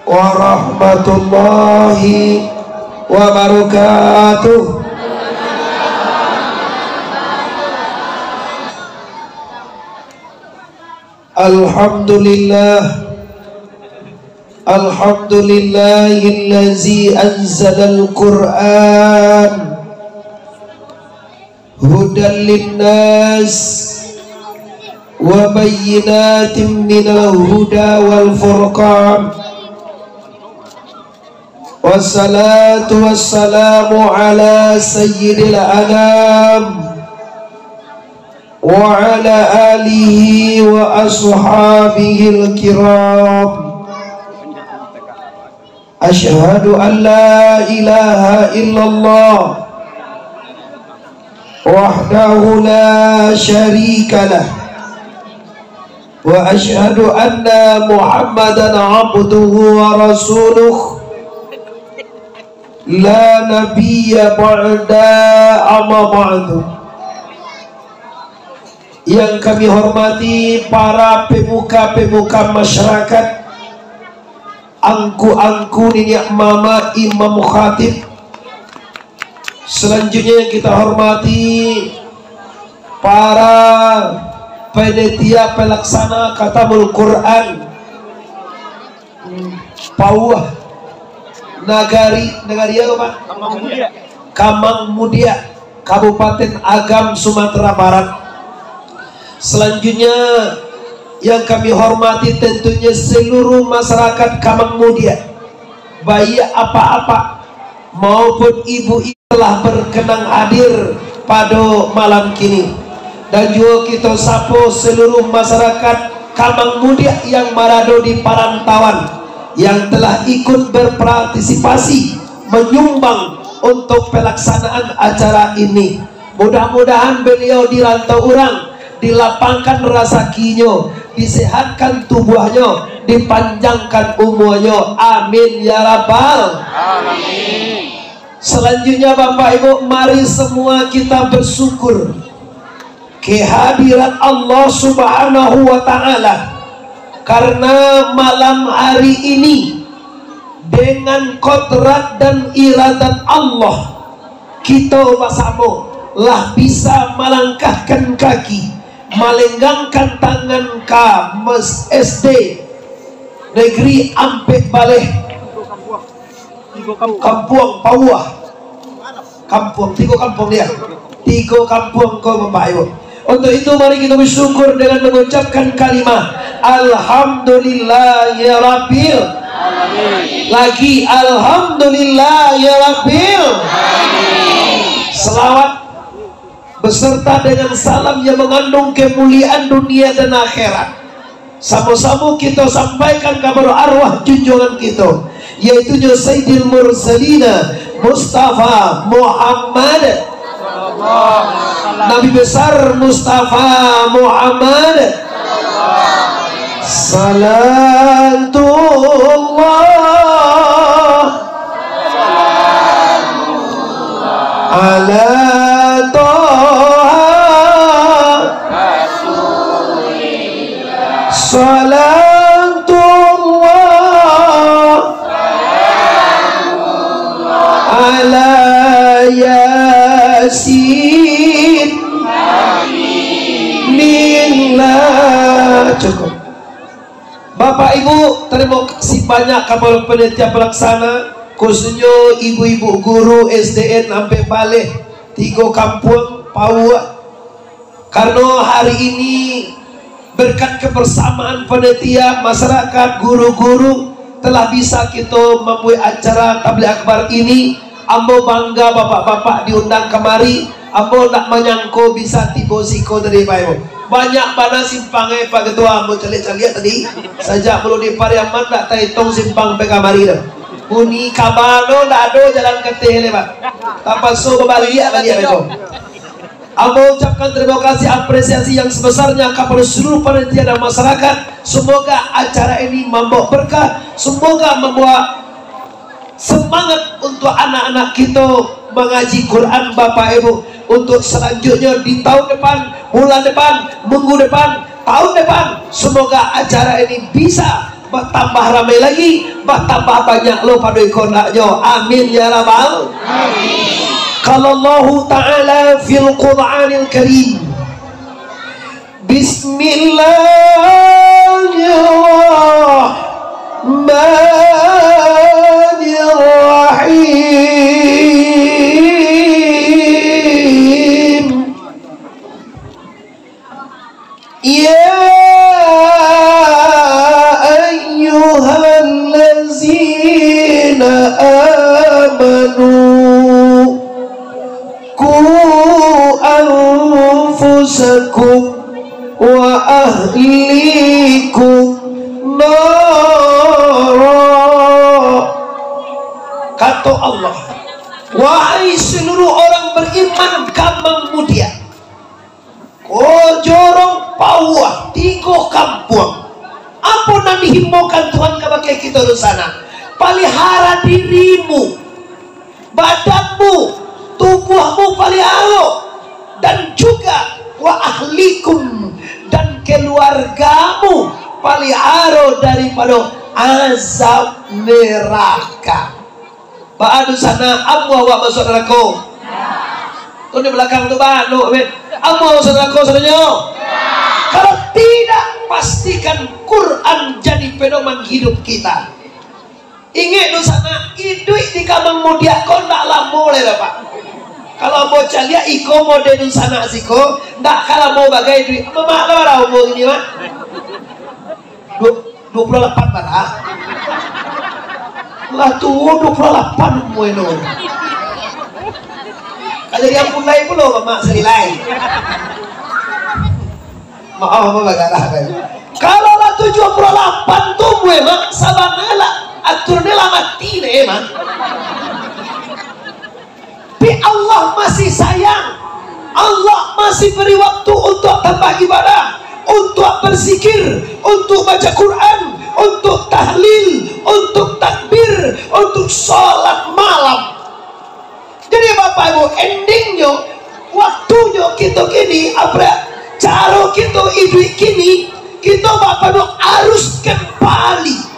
warahmatullahi wabarakatuh. Alhamdulillah, alhamdulillahillazi anzalal Qur'an hudan linnas wa bayyinatin minal huda wal furqan. Wassalatu wassalamu ala sayyidil anam wa ala alihi wa ashabihil kiram. Asyhadu an la ilaha illallah wahdahu la syarika lah wa asyhadu anna Muhammadan abduhu wa rasuluh la nabiyya ba'da amma ba'du. Yang kami hormati para pemuka-pemuka masyarakat, angku-angku nenek mama imam khatib. Selanjutnya yang kita hormati para panitia pelaksana Khatamul Quran Pauah Nagari apa? Kamang Mudia, Kabupaten Agam, Sumatera Barat. Selanjutnya yang kami hormati tentunya seluruh masyarakat Kamang Mudia, bayi apa-apa maupun ibu-ibu telah berkenan hadir pada malam kini. Dan juga kita sapa seluruh masyarakat Kamang Mudia yang berada di perantauan, yang telah ikut berpartisipasi menyumbang untuk pelaksanaan acara ini. Mudah-mudahan beliau dirantau orang, dilapangkan rezekinya, disehatkan tubuhnya, dipanjangkan umurnya. Amin ya rabbal alamin. Selanjutnya Bapak Ibu, mari semua kita bersyukur kehadiran Allah Subhanahu wa ta'ala, karena malam hari ini dengan kodrat dan iradat Allah kita bersama lah bisa melangkahkan kaki, melenggangkan tangan ke SD negeri Ampek Baleh Kampung Pauah, tiga kampung dia, tiga kampung kau Bapak Ibu. Untuk itu mari kita bersyukur dengan mengucapkan kalimat Alhamdulillah ya Rabbil alamin. Lagi Alhamdulillah ya Rabbil alamin. Selawat beserta dengan salam yang mengandung kemuliaan dunia dan akhirat sama-sama kita sampaikan kabar arwah junjungan kita, yaitu Sayyidil Mursalina Mustafa Muhammad, Nabi besar Mustafa Muhammad salatullah ala salatullah ala yasin minillah. Cukup Bapak Ibu, terima kasih banyak kepada panitia pelaksana, khususnya ibu-ibu guru SDN sampai Baleh tiga kampung Pauah, karena hari ini berkat kebersamaan panitia, masyarakat, guru-guru telah bisa kita membuat acara tabligh akbar ini. Ambo bangga bapak-bapak diundang kemari. Ambo nak menyangko bisa tiba siko dari Bayo. Banyak mana simpangnya Pak Ketua, ambo cari-cari tadi saja perlu di Pariaman tak taitong simpang pekamari dah. Uni kabano tak ada jalan ketih lebat. Tanpa so berbalik balik itu. Ambo ucapkan terima kasih, apresiasi yang sebesarnya kepada seluruh panitia dan masyarakat. Semoga acara ini membawa berkah, semoga membawa semangat untuk anak-anak kita mengaji Quran Bapak Ibu, untuk selanjutnya di tahun depan, bulan depan, minggu depan, tahun depan. Semoga acara ini bisa tambah ramai lagi, tambah banyak lo pada ikon jo. Amin ya rabbal. Amin. Kalau Allah Ta'ala fil Qur'anil Karim, Bismillahirrahmanirrahim. Ya ayyuhallazina amanu qu anfusakum wa ahlikum nara. Kata Allah, wahai seluruh orang beriman kamang mudia, jorong pawah tiga kampung. Apa yang dihimbaukan Tuhan kepada kita di sana? Pelihara dirimu, badanmu, tubuhmu pelihara, dan juga wa ahlikum, dan keluargamu pelihara daripada azab neraka. Pak adu sana, amu awak masuk neraka. Tuh di belakang tu bah, no, amin. Amu masuk neraka saudanya. Kalau tidak, pastikan Quran jadi pedoman hidup kita. Ingat di sana, hidup di kamang mudia kau nak lama le Pak. Kalau mau calia iko mode di sana siko, ndak kalau mau bagai duit. Mama lah umur ini mah. 28 barah. Lah tuh 28 umur itu. Kalau dia mulai belum mama selilai. Maaf apa bagara kan. Kalau lah 78 tuh memang sabanela aturnya lah mati deh emang. Tapi Allah masih sayang. Allah masih beri waktu untuk tambah ibadah, untuk berzikir, untuk baca Quran, untuk tahlil, untuk takbir, untuk sholat malam. Jadi Bapak Ibu, endingnya waktunya kita gini apa? Cara kita hidup kini, kita Bapak Ibu harus kembali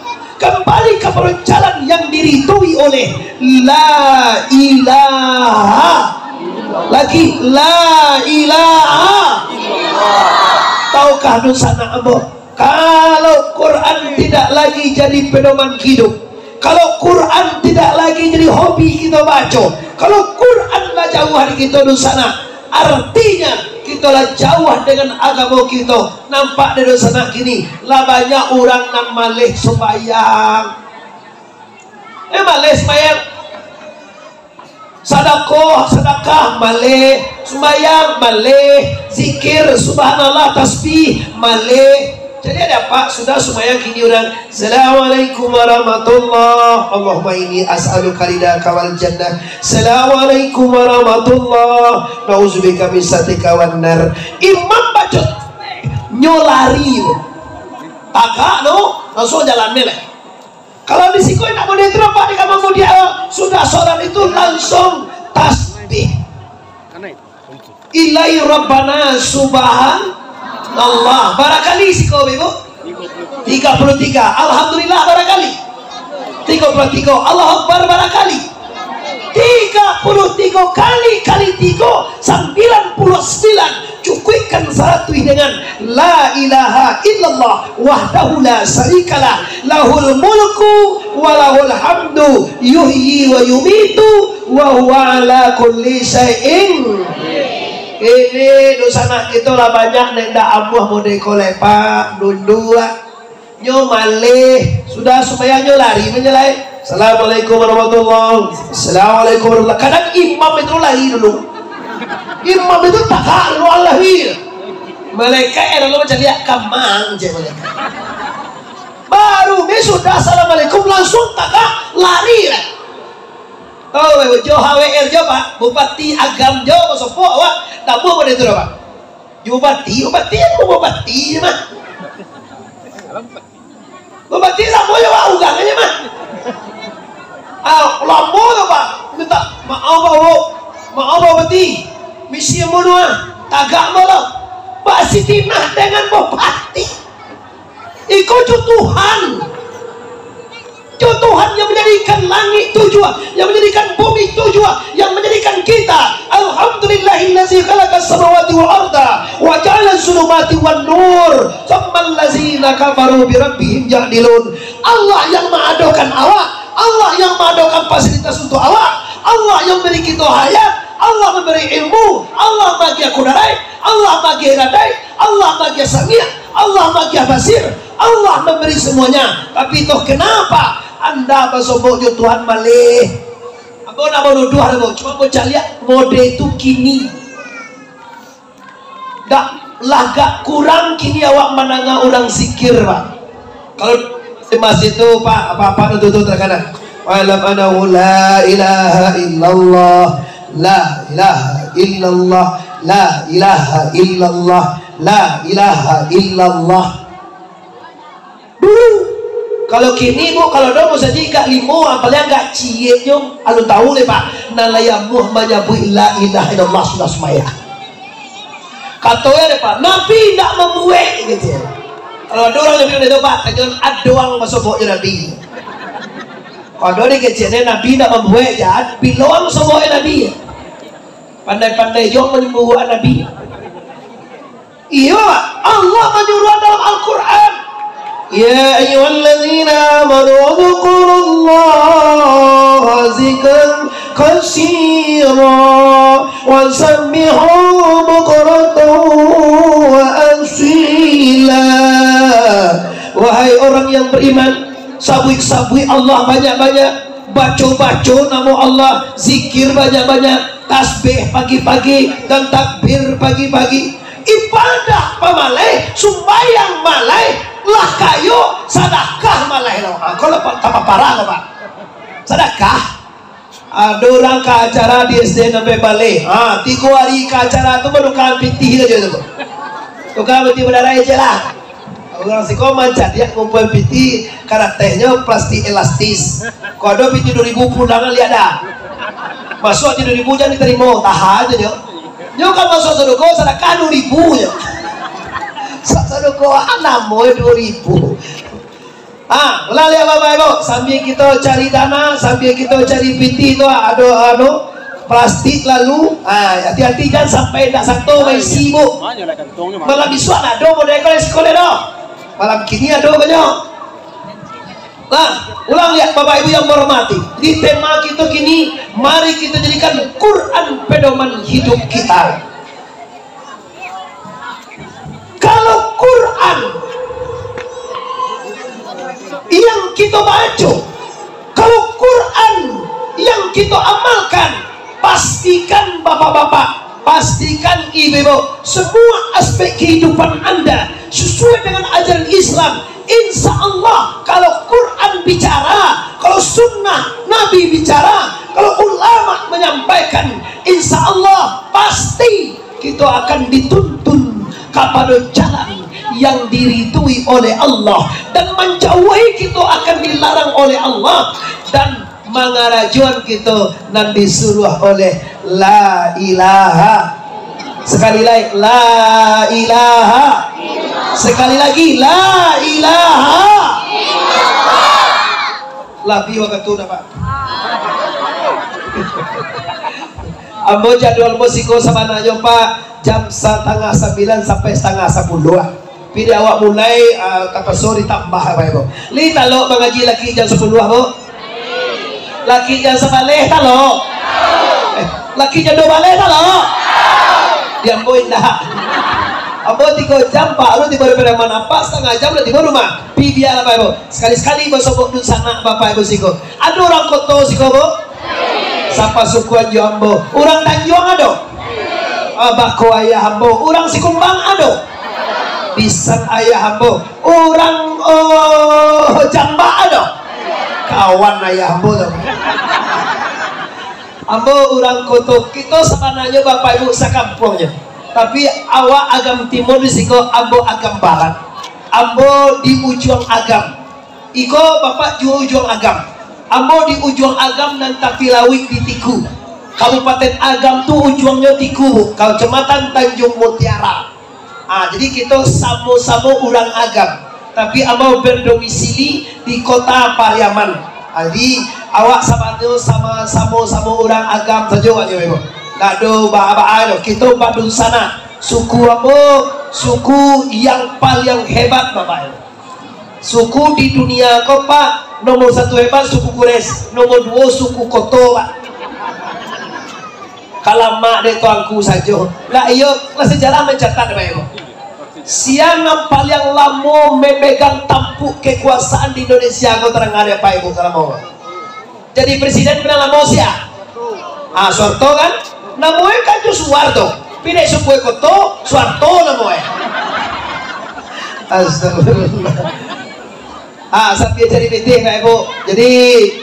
kepada jalan yang diridhoi oleh la ilaha, lagi la ilaha. Tahukah nusana ambo, kalau Quran tidak lagi jadi pedoman hidup, kalau Quran tidak lagi jadi hobi kita baca, kalau Quran lah jauh hari kita nusana, artinya kita lah jauh dengan agama kita. Nampak dari sana gini lah banyak orang yang malih sembahyang, malih sembahyang, sedekah malih, sembahyang malih, zikir subhanallah tasbih malih. Jadi ada Pak, sudah semuanya gini orang. Assalamualaikum warahmatullah. Allahumma inni as'aluka ridhaka wal jannah. Assalamualaikum warahmatullah. Nauzubillah min satika wan nar. Imam baca nyolari. Agak no, langsung jalan meleh. Kalau di siko nak mau diterima di kamar dia sudah sholat itu langsung tasbih. Ilahi rabbana subhan Allah. Barakali siko ibu 33. Alhamdulillah barakali 33. Allah Akbar barakali 33 kali 3 99. Cukupkan satu dengan la ilaha illallah wahdahu la syarikalah lahul mulku wa lahul hamdu yuhyi wa yumitu wa huwa ala kulli syai'in. Ini dosa nak kita lah banyak nenda amuah mode kolepa dundua nyo malih sudah supaya nyo lari menyelai. Assalamualaikum warahmatullahi wabarakatuh. Assalamualaikum warahmatullahi wabarakatuh. Kadang imam itu lari dulu. Imam itu tak lu lahir. Mereka era lo macam lihat kamang je mereka. Baru ni sudah assalamualaikum langsung tak lari lah. Oh, jo HWR jo Pak, bupati agam jo sopo awak. Tak mau pada itu Pak. Bupati mah. Bupati sama je Pak ugangannya mah. Lama tu Pak. Minta maaf bupati. Misi menua tagak malah. Pak Sitinah dengan bupati. Ikut Tuhan. Tuhan yang menjadikan langit tujuan, yang menjadikan bumi tujuan, yang menjadikan kita. Alhamdulillahillazi khalaqas samawati wal arda wa ja'ala zulumati wan nur tsummal ladzina kafaru bi rabbihim ya'dilun. Allah yang mengadokan awak, Allah yang mengadokan fasilitas untuk awak, Allah yang memberi kita hayat, Allah memberi ilmu, Allah bagi kudarai, Allah bagi radai, Allah bagi samia, Allah bagi basir, Allah memberi semuanya. Tapi toh kenapa anda bersobok Tuhan malih? Apa nak menuduh ada cuma mau lihat mode itu kini. Dak lagak kurang kini awak menangga orang zikir, Pak. Kalau di masjid itu Pak, apa-apa nutup terkadang. Wa'lam anahu la ilaha illallah, la ilaha illallah, la ilaha illallah, la ilaha illallah. Dulu kalau kini bu, kalau dong saja kak limo apalagi enggak cie nyong, alu tahu le Pak, nalayamuh menyabu la ilaha illallah sudah semaya. Katanya deh Pak, Nabi tidak membuat gitu ya. Kalau ada orang yang bilang itu Pak, jangan adoang masuknya Nabi. Kalau dia kecilnya Nabi tidak membuat jahat, bilang masuknya Nabi. Pandai-pandai jauh menyembuhkan Nabi. Iya, Allah menyuruh dalam Al-Quran. Ya ayyuhalladzina amanu dzkurullaha dzikran katsira wa sabbihu bukratan wa asila. Wahai orang yang beriman, sabui Allah banyak-banyak, baca nama Allah, zikir banyak-banyak, tasbih pagi-pagi dan takbir pagi-pagi, ibadah pamalai, sumbayang malai, lah kayu sedekah malai loh. Kalau apa parah loh Pak, sedekah. Ada orang ke acara di SD sampai balik. 3 hari ke acara itu baru kan pitih aja tuh. Tukang pitih berdarah aja lah. Orang siko mancat ya ngumpul pitih, karakternya plastik elastis. Kalau ada pitih 2000 pulangan lihat dah. Masuk di 2000 jangan diterima, tahan aja yo. Yo kan masuk sedekah sedekah 2000 yo. Sedekah anamoy 2000. Lalu ya Bapak Ibu, sambil kita cari dana, sambil kita cari pitih itu ada plastik lalu, hati-hati jangan sampai tak satu main sibuk. Malam besok ada model sekolah dah. Malam kini ada banyak. Nah, ulang lihat Bapak Ibu yang menghormati. Di tema kita kini, mari kita jadikan Quran pedoman hidup kita. Kalau Quran yang kita baca, kalau Quran yang kita amalkan, pastikan bapak-bapak, pastikan ibu-ibu, semua aspek kehidupan Anda sesuai dengan ajaran Islam. Insya Allah kalau Quran bicara, kalau sunnah Nabi bicara, kalau ulama menyampaikan, insya Allah pasti kita akan dituntun kepada jalan yang diridui oleh Allah, dan menjauhi kita akan dilarang oleh Allah, dan mengarajuan kita dan disuruh oleh la ilaha. Sekali lagi la ilaha. Sekali lagi la ilaha. Labi waktu Pak. Ambo jadwal musiko sama najo Pak, jam 8:30 sampai 8:30. Pilih awak mulai apa sore tambah apa Ibu. Li talo mengaji lagi jam 10 Bu. Laki jam 11 talo. Laki jam 12 talo. Diam boin dah. Ambo 3 jam Pak, lu tiba pada mana apa setengah jam udah tiba rumah. Pi biar apa Ibu. Sekali-sekali besok dun sana Bapak Ibu siko. Ada orang koto siko Bu. Sapa sukuan Jambo. Orang Tanjuang ada. Bako ayah Ambo. Orang Sikumbang ada. Pisan ayah Ambo. Orang Jamba ada. Kawan ayah Ambo. Ambo orang koto. Kita sebenarnya Bapak Ibu sakampungnya. Tapi awak agam timur di siko, Ambo agam barat. Ambo di ujung agam. Iko Bapak juga ujung agam. Ambo di ujung agam dan Tapilawi di Tiku. Kabupaten Agam tuh ujungnya Tiku, Kecamatan Tanjung Mutiara. Jadi kita sama-sama orang Agam, tapi Ambo berdomisili di kota Pariaman. Jadi awak sama orang agam saja aja ibu. Kado bah kita badun sana suku apa? Suku yang paling hebat bapak ibu. Suku di dunia kau pak nomor 1 hebat suku Quraisy, nomor 2 suku Koto pak. Kalau mak de tuanku saja. Lah iyo sejarah mencatat bapak ibu. Siang yang paling lama memegang tampuk kekuasaan di Indonesia kau terang ada apa ibu kalau mau. Jadi presiden pernah lama siapa? Soeharto kan? Namanya kan itu Soeharto. Pilih suku Koto, Soeharto namanya. Astagfirullah. Sampai jadi PT Pak Ibu. Jadi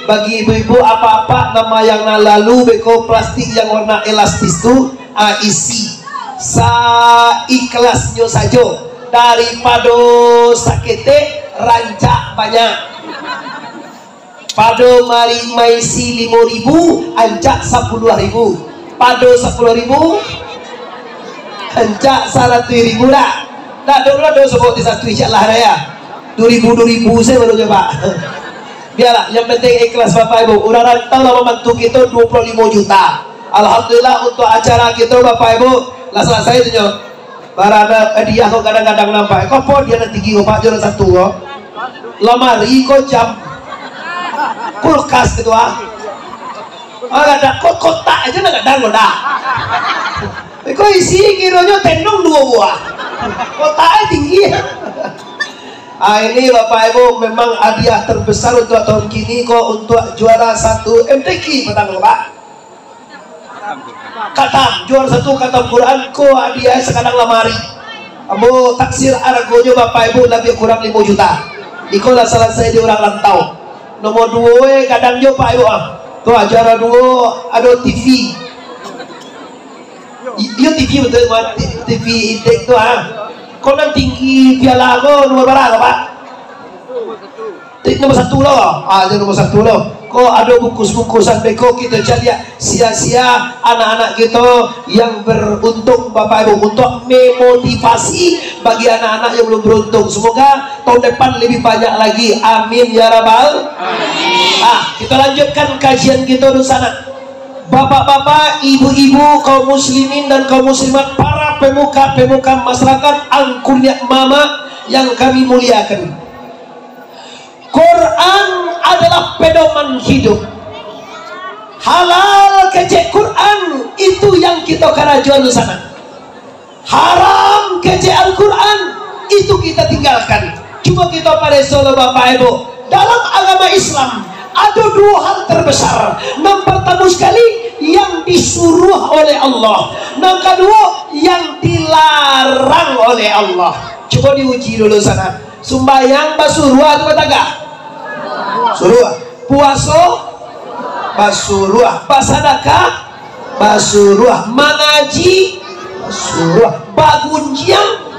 bagi ibu-ibu apa-apa nama yang lalu beko plastik yang warna elastis itu isi ikhlasnya saja daripada sakete rancak banyak pada mari maisi 5.000 anjak 10.000 pada 10.000 anjak 100.000 dah dulu sebut di satu insyaAllah raya 2000 saya baru coba biarlah yang penting ikhlas Bapak Ibu. Udah rantau lah membantu kita 25 juta Alhamdulillah untuk acara kita Bapak Ibu lah selesai itu nyok barada dia kok kadang-kadang nampak kok po dia nanti tinggi Pak juara 1 kok lemari kok jam kulkas gitu ada kok kotak aja nggak ada loh dah kok isi kiranya tendong 2 buah kotaknya tinggi. Ini Bapak Ibu memang hadiah terbesar untuk tahun kini kok untuk juara 1 MTQ pertama Pak katam juara 1 katam Quran kok hadiah sekarang lemari abu taksir argonya Bapak Ibu lebih kurang 5 juta ikolah selesai di orang rantau nomor 2 kadang jo Pak Ibu tuh juara 2 ada TV iya TV betul TV indek tuh kau nang tinggi piala kau nomor berapa Pak? Nomor 1 loh. Nomor 1 loh. Kau ada bungkus-bungkusan beko kita jadi sia-sia anak-anak kita yang beruntung Bapak Ibu untuk memotivasi bagi anak-anak yang belum beruntung. Semoga tahun depan lebih banyak lagi. Amin ya rabbal. Amin. Kita lanjutkan kajian kita di sana. Bapak-bapak, ibu-ibu, kaum muslimin dan kaum muslimat, para pemuka-pemuka masyarakat angkunya mama yang kami muliakan. Quran adalah pedoman hidup. Halal kecek Quran itu yang kita karajuan di sana. Haram kecek Al-Quran itu kita tinggalkan. Cuma kita pada solo Bapak Ibu dalam agama Islam ada 2 hal terbesar. Yang pertama sekali yang disuruh oleh Allah, yang kedua yang dilarang oleh Allah. Coba diuji dulu sana. Sembahyang basuruah atau kagak? Suruh. Puasa basuruah. Pasadakah basuruah. Mengaji basuruah. Bagunjiang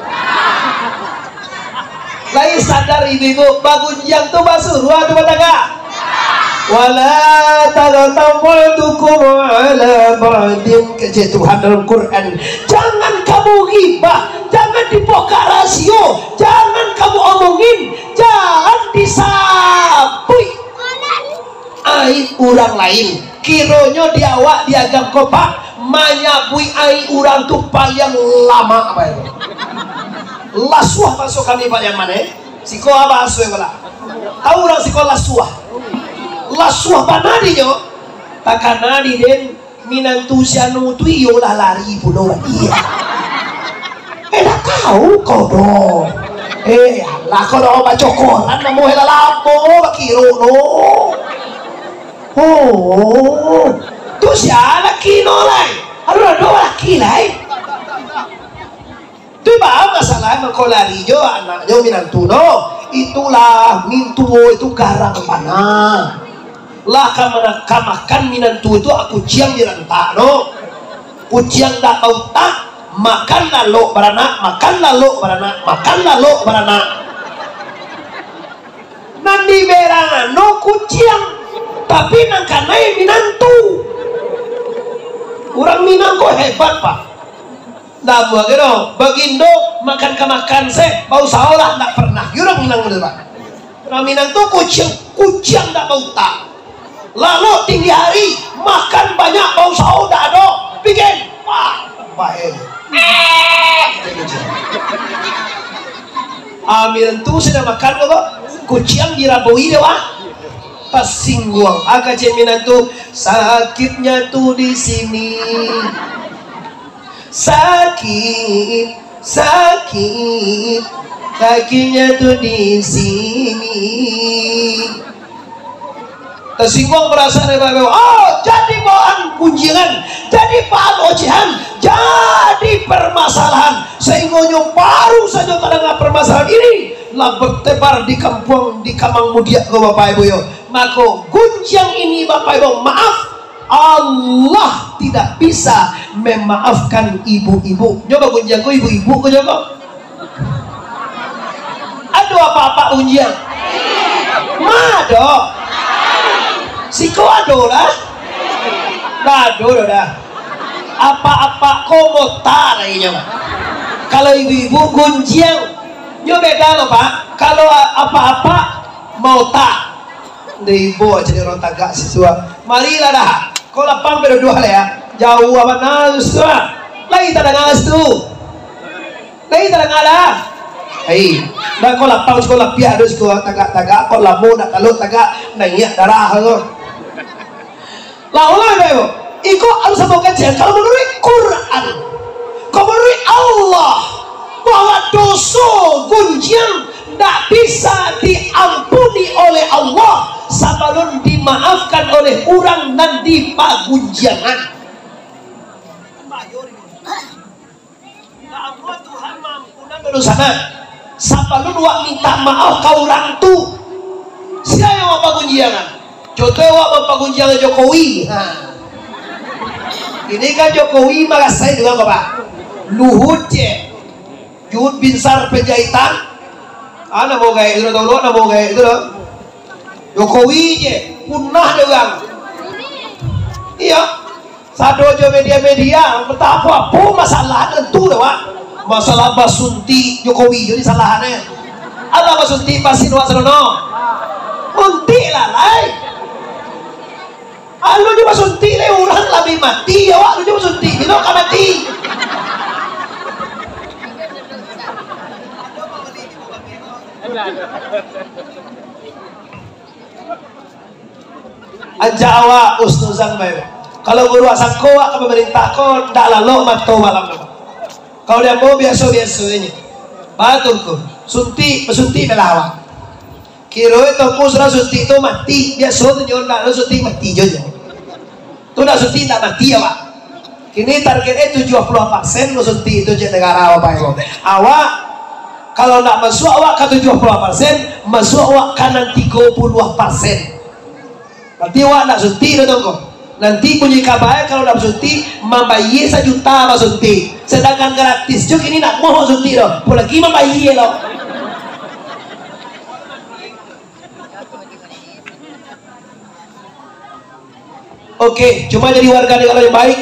lain sadar ibu-ibu bagunjiang tuh basuruah atau kagak? Wala taghtamutukum ala ba'din kece Tuhan dalam Quran. Jangan kamu ghibah, jangan dibuka rasio, jangan kamu omongin, jangan disapui aib orang lain. Kironya diawak diagam kopak menyabui aib orang tuh paling lama apa itu? Lasuah masuk kami paling mana? Siko apa asuh pula? Tahu orang siko lasuah? Lasuah panadinya takanadi den minantu sianu tu yolah lari pulau dia dah tahu kau dong lah kau dong baca koran namu hela lapo bakiro no tu siapa laki no lai ada 2 laki lai tu bah masalah kau lari jo anaknya minantu no itulah mintu itu garang panah lah kamakan minantu itu aku ciang direntak no kuciang tak tahu tak makan lalu beranak makan lalu beranak makan lalu beranak nanti berangan no kuciang tapi nangkanai minantu orang Minang kok hebat Pak dah buat gitu bagindo makan kemakan saya bau saolah tak pernah orang Minang bener Pak orang Minang tuh kuciang tak tahu tak lalu tinggi hari makan banyak bau sauda do bikin baik Amin tu sudah makan kok kucing dirabui dewa tersinggung agak jaminan tuh sakitnya tuh di sini sakit kakinya tuh di sini tersinggung perasaan oh jadi bahan kunjungan jadi bahan ocehan jadi permasalahan sehingga baru saja terdengar permasalahan ini lah bertebar di kampung di Kamang Mudia ke Bapak Ibu yo maka gunjang ini Bapak Ibu maaf Allah tidak bisa memaafkan ibu-ibu nyoba gunjang ku ibu-ibu ku nyoba aduh apa-apa gunjang mado siko aduh lah aduh dah apa-apa komotar ini kalau ibu-ibu gunjang nyo beda loh Pak kalau apa-apa mau tak ibu jadi orang tagak siswa marilah dah kau lapang berdua lah ya jauh apa nangis tuh lagi tak ada nangis tuh lagi tak ada ngalah hei dah kau lapang sekolah piada sekolah tagak-tagak kau lamu nak kalau tagak nangis darah lo lah ulah ibu ikut harus sama kajian kalau menurut Quran kalau menurut Allah bahwa dosa gunjang tidak bisa diampuni oleh Allah sebelum dimaafkan oleh orang dan di pagunjangan Tuhan mampunan berusaha sebelum wak minta maaf ke orang tu siapa yang mau pagunjangan contoh wak mau pagunjangan Jokowi ini kan Jokowi merasa juga Bapak Luhut Juhud Binsar Penjahitan mau kayak itu tahu mau kayak itu loh Jokowi je punah doang iya satu aja media-media betapa apa masalah tentu dah Pak masalah basunti Jokowi jadi salahannya ada basunti pasin wak serono unti lah lain lu juga basunti le orang lebih mati ya Wak lu juga basunti itu kan mati Jawa usnuzan baik. Kalau guru asal kowa ke pemerintah kau tak lalu matau malam. Kalau dia mau biasa-biasa ini. Batulku sunti pesunti belawak. Kiro itu aku sudah sunti itu mati biasa tu jangan nak sunti mati je. Tu nak sunti tak mati ya Pak. Kini targetnya 70% lo sunti itu je negara apa itu. Awak kalau nak masuk awak ke 70% masuk awak kanan 30%. Berarti awak nak sunti tu tunggu. Nanti punya kabar kalau nak sunti membayar 1 juta sunti. Sedangkan gratis juga ini nak mau sunti tu. Lagi membayar lo. Oke, cuma jadi warga negara yang baik.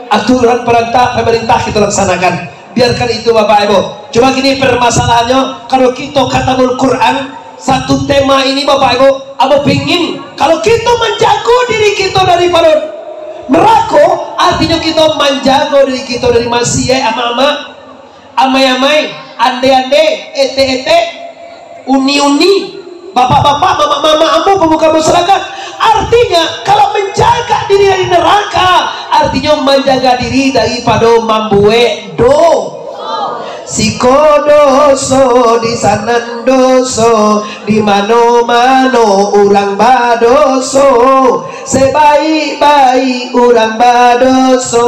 Aturan pemerintah kita laksanakan. Biarkan itu Bapak Ibu. Cuma gini permasalahannya, kalau kita katabul Quran satu tema ini Bapak Ibu, Abu pingin kalau kita menjaga diri kita daripada neraka, artinya kita menjaga diri kita dari maksiat, ama-ama, amai-amai, ande-ande, ete-ete, uni-uni, bapak-bapak, mama-mama, ambo, pemuka masyarakat. Artinya kalau menjaga diri dari neraka, artinya menjaga diri daripada mambuwe do. Siko doso di sana doso di mano-mano orang badoso sebaik-baik orang badoso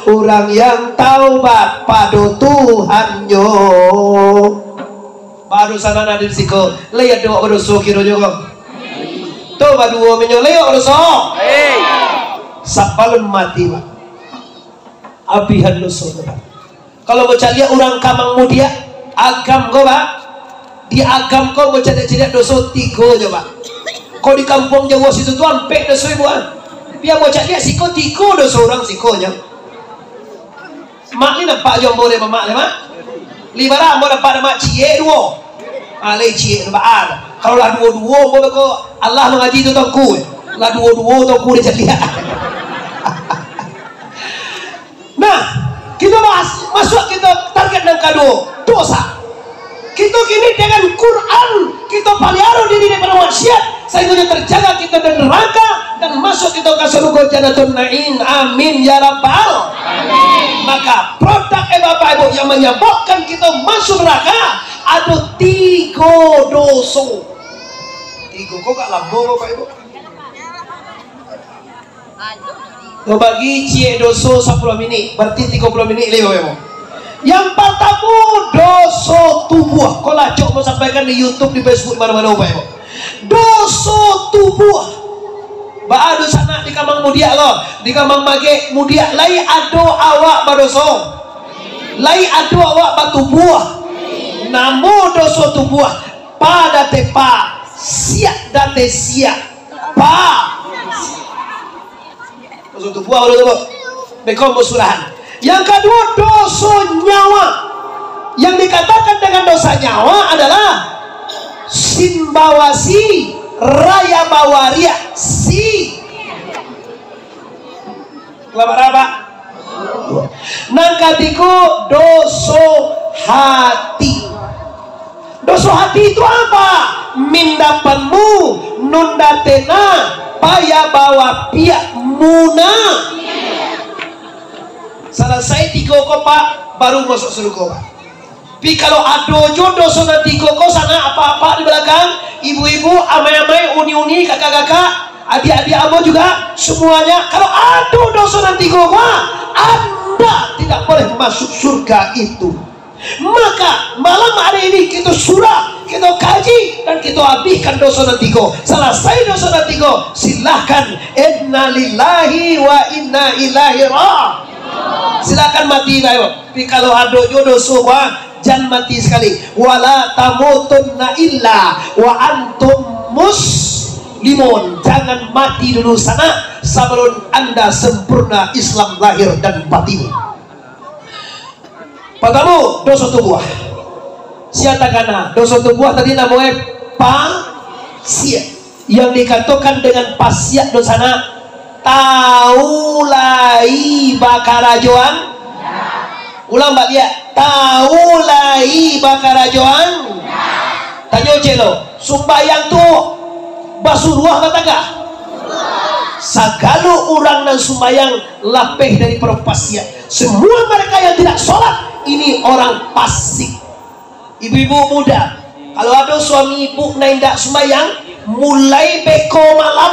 orang yang taubat pada Tuhannya baru sana nadir siko lihat doa badoso kira juga tuh badu menyo lihat badoso sapalun mati Pak abihan doso Pak. Kalau mau cari orang Kamang Mudia agam kau Pak di agam kau mau cari dosa 3 aja Pak. Kau di kampung Jawa situ tu ampek dosa ibuan biar mau cari siko 3 dosa orang sikonya mak ni nampak jom boleh mak le mak libara mau dapat mak cie 2 ale cie nampak kalau lah 2 mau kau Allah mengaji tu tangku lah dua-dua tau ku dia lihat. Nah, kita masuk kita target yang kedua, dosa. Kita kini dengan Quran kita pelihara diri daripada maksiat, sehingga terjaga kita dari neraka dan masuk kita ke surga Jannatul Naim. Amin ya rabbal alamin. Maka produk Bapak Ibu yang menyebabkan kita masuk neraka ada 3 dosa. 3 kok gak lambung Bapak Ibu? Bagi cie dosa 10 minit, berarti 30 minit lewat ya. Yang pertama dosa tubuh. Kau lacok mau sampaikan di YouTube, di Facebook, mana-mana Bapak Ibu. Dosa tubuh. Ba adu sana di kamang mudia lo, di kamang mage mudia lai ado awak badoso. Lai ado awak batubuh. Namo dosa tubuh pada tepa siap date siap pa dosa tubuh baru tu bekom musulahan. Yang kedua dosa nyawa. Yang dikatakan dengan dosa nyawa adalah simbawasi raya bawaria si laba-laba. Nang katiku dosa hati. Dosa hati itu apa? Mindapanmu nunda tena paya bawa piak muna. Selesai 3 kopak baru masuk surga. Tapi kalau ada jodoh sana 3 kok sana apa-apa di belakang, ibu-ibu, amai-amai, uni-uni, kakak-kakak, adik-adik amo juga semuanya. Kalau ada dosa nanti kok, Anda tidak boleh masuk surga itu. Maka malam hari ini kita surah, kita kaji dan kita habiskan dosa nanti kok. Selesai dosa nanti kok, silahkan inna lillahi wa inna ilaihi raji'un. Silakan mati baik. Tapi kalau ada jodoh semua jangan mati sekali. Wala tamutunna illa wa antum muslimun. Jangan mati dulu sana sebelum Anda sempurna Islam lahir dan batin. Pertama dosa tubuh. Siatakana dosa tubuh tadi namanya pasiat. Yang dikatakan dengan pasiat dosana tahu lai bakarajoan. Ulang bak dia. Tahu lai bakarajoan. Tanya celo, sumbayang tu basuruah katakan. Segala orang dan sumbayang lapeh dari perpasian. Semua mereka yang tidak sholat ini orang pasik. Ibu-ibu muda, kalau ada suami ibu tidak sumbayang, mulai beko malam.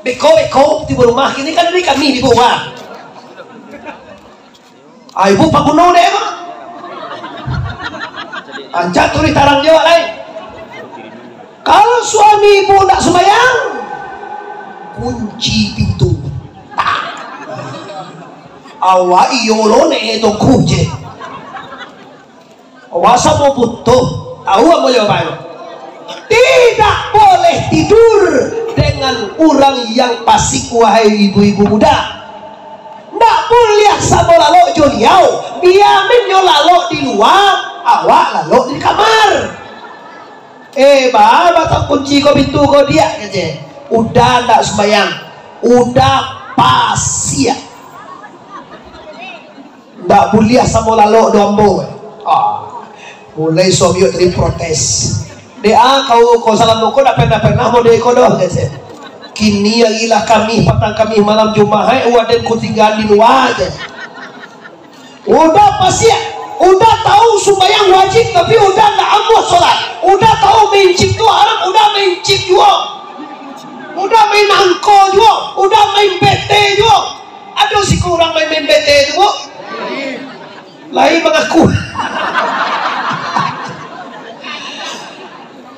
Beko di rumah ini kan dari kami di bawah. Ibu pak kuno deh mah. Anjat turi tarang Jawa lain. Kalau suami ibu tak sembahyang, kunci pintu. Awak iolone itu kunci. Awasa mau butuh, tahu apa jawabannya? Tidak boleh tidur dengan orang yang pasik, wahai ibu-ibu muda. Nggak boleh sama lalu joliau, biarin yo lalu di luar, awak lalu di kamar. Bapak kunci kau pintu kau dia aja. Udah nggak sembahyang, udah pasir. Nggak boleh sama lalu dombo. Mulai suami tadi protes. Dia kau salam kau tak pernah mau dia kau doh aja. Kini ya ilah kami petang kami malam Jumat waden ku tinggal di luar aja. Udah pasir. Udah tahu sembahyang wajib tapi udah nggak amuh sholat. Udah tahu mencik tu haram, udah mencik juga. Udah main angko juga, udah main bete juga. Aduh si kurang main bete itu bu. Lain mengaku.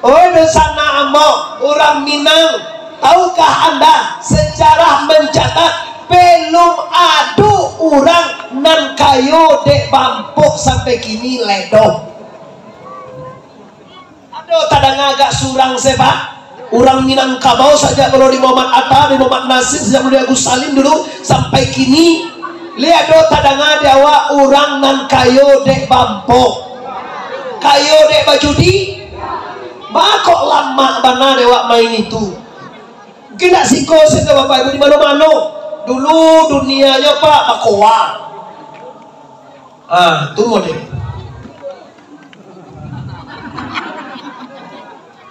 Oh di sana amo orang Minang. Tahukah Anda sejarah mencatat belum ada orang nan kayo dek bampuk sampai kini ledoh. Ada kadang agak surang sebab orang Minangkabau saja kalau di Muhammad Atta, di Muhammad Nasir sejak mulai Agus Salim dulu sampai kini lihat do kadang ada orang nan kayo dek bampuk, kayo dek bajudi. Kok lama bana dewak main itu. Mungkin nak psikosis ke Bapak Ibu di mana-mana. Dulu dunianya Pak Bakoa. Itu model.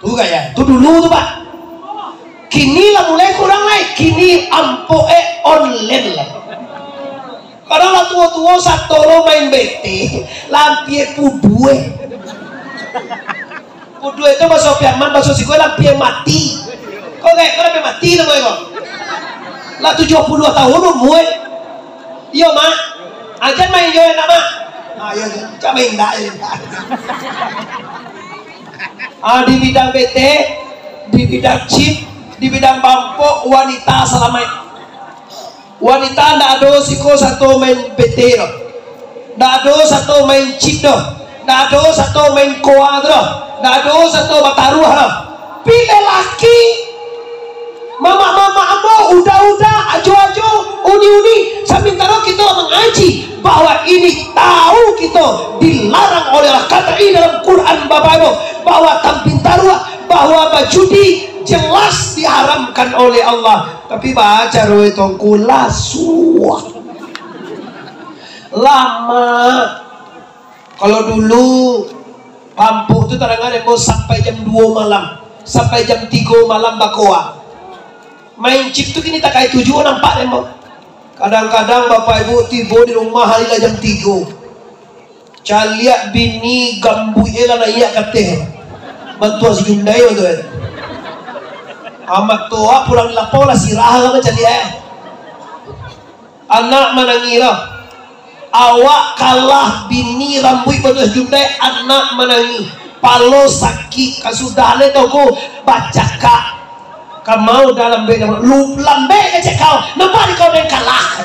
Tuh kayak, itu dulu tuh Pak. Kini lah mulai kurang naik. Kini ampoe online lah. Karena lah tua-tua satu lo main BT, lampie pudue. Pudue itu bahasa Piaman, bahasa Siko lampie mati. Kok kayak lampie mati lah gue kok. Lah 72 tahun gue. Iya mak, aja main join nama. Ayo, jangan main dah. Di bidang BT, di bidang chip, di bidang bampo wanita selama wanita ndak ada siko satu main BT loh, ndak ada satu main chip loh, ndak ada satu main koa loh, ndak ada satu bataruh loh. Pilih laki, mama amo udah ajo uni sambil taruh kita mengaji bahwa ini tahu kita dilarang oleh Allah kata ini dalam Quran Bapak Ibu bahwa tampil taruh bahwa bajudi jelas diharamkan oleh Allah, tapi baca roe tongkula suah lama. Kalau dulu Pampuh itu kadang-kadang mau sampai jam 2 malam, sampai jam 3 malam bakoa. Main chip tuh kini tak kayak tujuan nampak demo. Kadang-kadang Bapak Ibu tiba di rumah hari lah jam 3. Caliak bini gambu ela na iya kateh. Bantua si Jundai itu. Amat tua pulang lapola sirah macam dia. Anak menangira. Awak kalah bini rambut bantua Jundai anak menangi. Palo sakit kasudahnya toko baca kak. Kamu dalam beda lu lambe aja kau nampak kau yang kalah.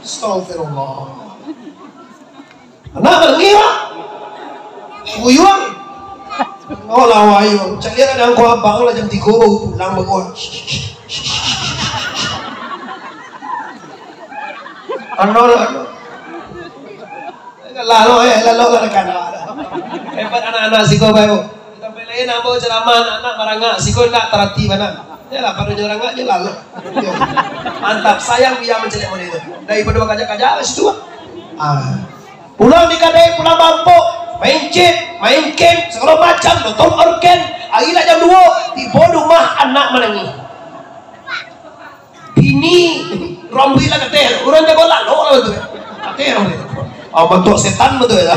Astagfirullah. Anak mengira. Buyuang. Oh lawayu. Cari ada kau abang lah jam 3 baru pulang bangun. Lalu kan. Hebat anak-anak sih kau bayu. Lain ambo ceramah anak maranga siko ndak terati mana ya lah pada jarang aja lalu mantap sayang dia mencelek model itu daripada kajak-kajak situ pulang di kadai pulang bampo main chip main game segala macam nonton organ akhirnya jam 2 tiba rumah anak menangi bini rombi lah katanya orang jago lalu betul katanya rombi bentuk setan betul ya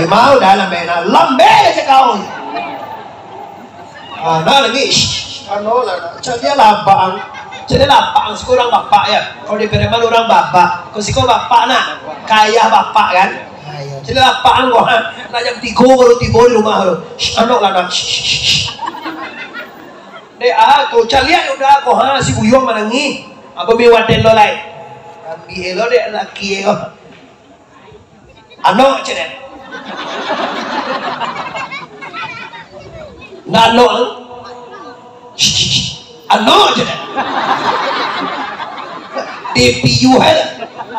mau dalam bena lambe aja kau. Nah lagi, jadi lapang, sekurang bapak ya. Kalau di Pereman orang bapak, kalau siko bapak nak, kaya bapak kan. Jadi lapang kok, nak jam 3 baru tiba di rumah lo. Anak lah nak. Deh tuh calian udah kok si buyong menangi, apa biwaten lo lay, ambil lo deh laki lo. Anak ceren. Nano ano aja deh DPU hal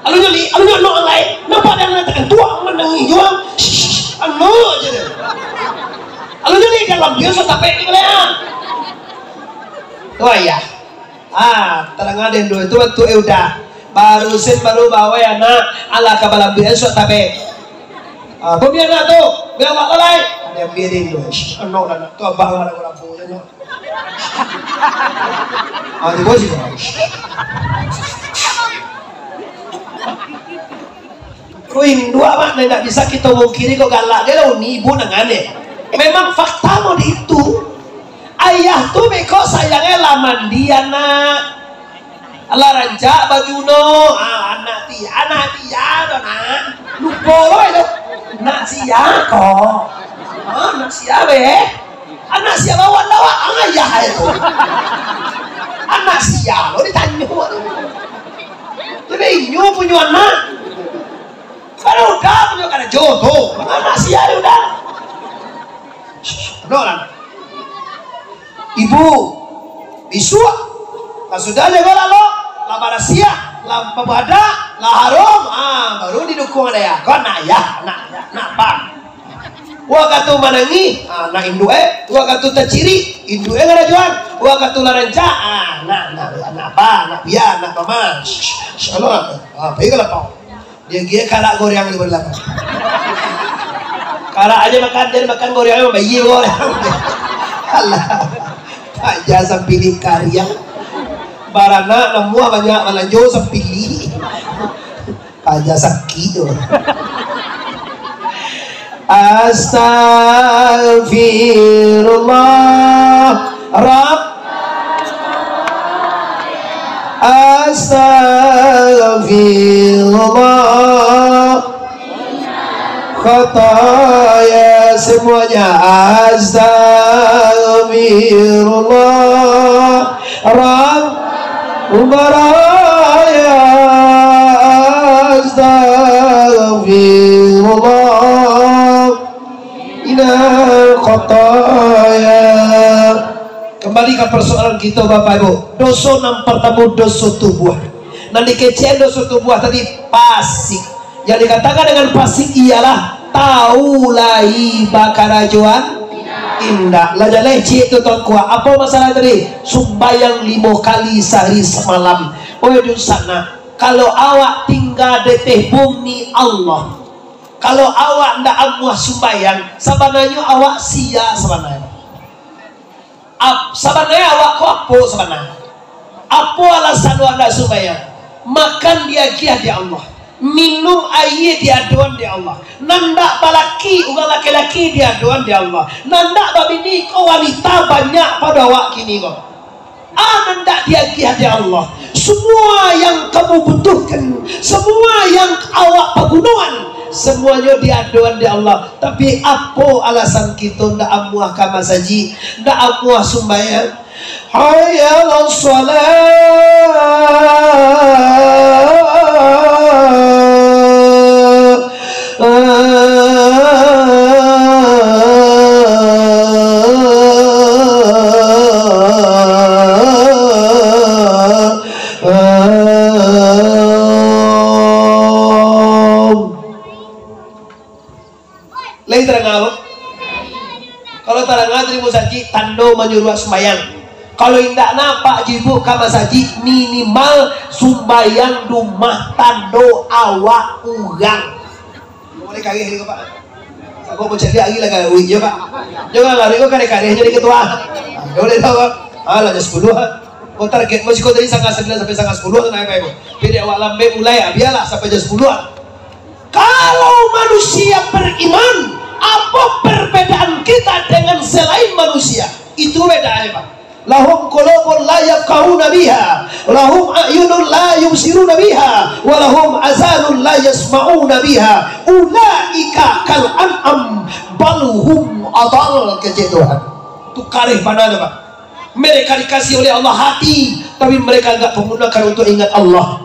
alunya no lain nampak dia mengatakan tua menangi juang ano aja deh alunya ni dalam dia so tapek ni boleh tuh ya terang ada dua itu waktu udah baru bawa ya nak ala kabalam dia so tapek pemian nak tu biar tak lain ada biarin dulu ano lah nak tu abang ada orang punya no di bawah sih Ruin dua mak tidak bisa kita mungkiri kok galak dia lah ibu nangane memang fakta mau itu ayah tuh beko sayangnya laman dia nak ala rancak baju no anak dia dona lupa loh itu nak siapa kok anak siapa anak siapa bawa ayah itu anak siapa lo ditanya jadi nyu punya anak kalau udah punya karena jodoh anak siapa udah orang ibu bisuak sudah jago lalu lah barasia lah pabada lah harum baru didukung ada ya kau nak bang waktu manangi anak induk waktu terciri induk ngarajuan Wah ketularan jaa, nak apa, nak biar, nak mama, Allah, pergi kalau kau, dia kalak goreng di belakang, kalak aja makan dia makan goreng, bayi goreng, Allah, aja sampili karya, barana namua banyak malanjo sampili, aja sakit. Astaghfirullah Rabb Astaghfirullah khataya semuanya Astaghfirullah Rabb Baraya Astaghfirullah inal khataya. Kembali ke persoalan kita Bapak Ibu, dosa yang pertama dosa tubuh. Nanti kecil dosa tubuh tadi pasik. Yang dikatakan dengan pasik ialah taulai bakarajuan indah. Laja leci itu kuat. Apa masalah tadi? Sumbayang 5 kali sehari semalam. Oh di sana. Kalau awak tinggal di teh bumi Allah, kalau awak ndak amuah sumbayang, sebenarnya awak sia sebenarnya. Sebenarnya awak kok apa sebenarnya? Apa alasan awak ndak sumbayang? Makan dia giat di Allah, minum air dia doan di Allah, nandak balaki uang laki-laki dia doan di Allah, nandak babini kau wanita banyak pada awak kini kau. Nandak dia giat di Allah. Semua yang kamu butuhkan, semua yang awak pegunungan, semuanya diaduan di Allah. Tapi apa alasan kita ndak amuah ka masaji, ndak amuah sumbayang? Hayya 'alas lain terang. Kalau terang terima saji tando menyuruh sembayang. Kalau indak nampak jibu kama saji minimal sumbayang rumah tando awak urang. Boleh kagih ni Pak. Aku mau cari lagi lah uin je Pak. Jangan lari kau kare-kare jadi ketua. Boleh tahu Pak. Alah jas 10. Kau target masih kau dari setengah 9 sampai setengah 10 naik Pak. Pilih awak lambe mulai biarlah sampai jas 10. Kalau manusia beriman, apa perbedaan kita dengan selain manusia? Itu bedanya Pak. Lahum qulubun la yafqahuna biha, lahum a'yunun la yubsiruna biha, wa lahum azanun la yasma'una biha. Ulaika kal an'am bal hum adall kejatuhan. Itu karih panada Pak. Mereka dikasih oleh Allah hati, tapi mereka enggak menggunakan untuk ingat Allah.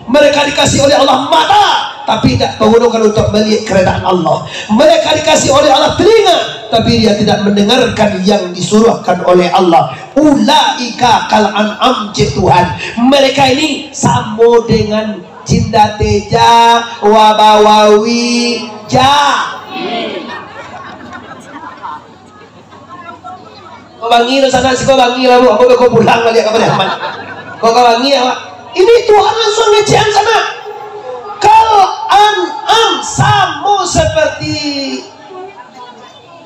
Mereka dikasih oleh Allah mata, tapi tidak menggunakan untuk melihat keredaan Allah. Mereka dikasih oleh Allah telinga, tapi dia tidak mendengarkan yang disuruhkan oleh Allah. Ulaika kal an'am Tuhan. Mereka ini sama dengan cinta teja wabawawi ja. Kau bangi di sana sih, kau bangi lah bu. Aku pulang balik ke Ahmad. Kau bangi awak. Ini Tuhan langsung ngecian sana. Kalau an'am sama seperti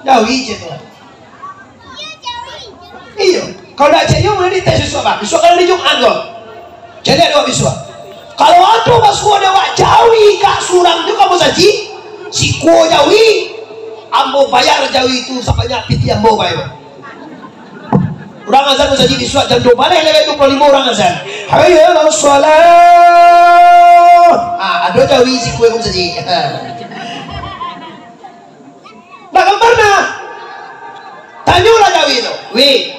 Jawi je Tuhan. Iya. Kalau tak cek boleh dites besok Pak. Besok kalau di Jumat kau. Jadi ada besok. Kalau ada masuk ada wak Jawi kak surang tu kamu saji. Si kuo Jawi, ambo bayar Jawi itu sampainya piti ambo bayar. Orang azan saji besok jam 2 balik lewat 25 orang azan. Hayya 'alas shalah. Ada Jawi si kuo kamu saji. Nak gambar nah. Tanyalah Jawi itu. Weh.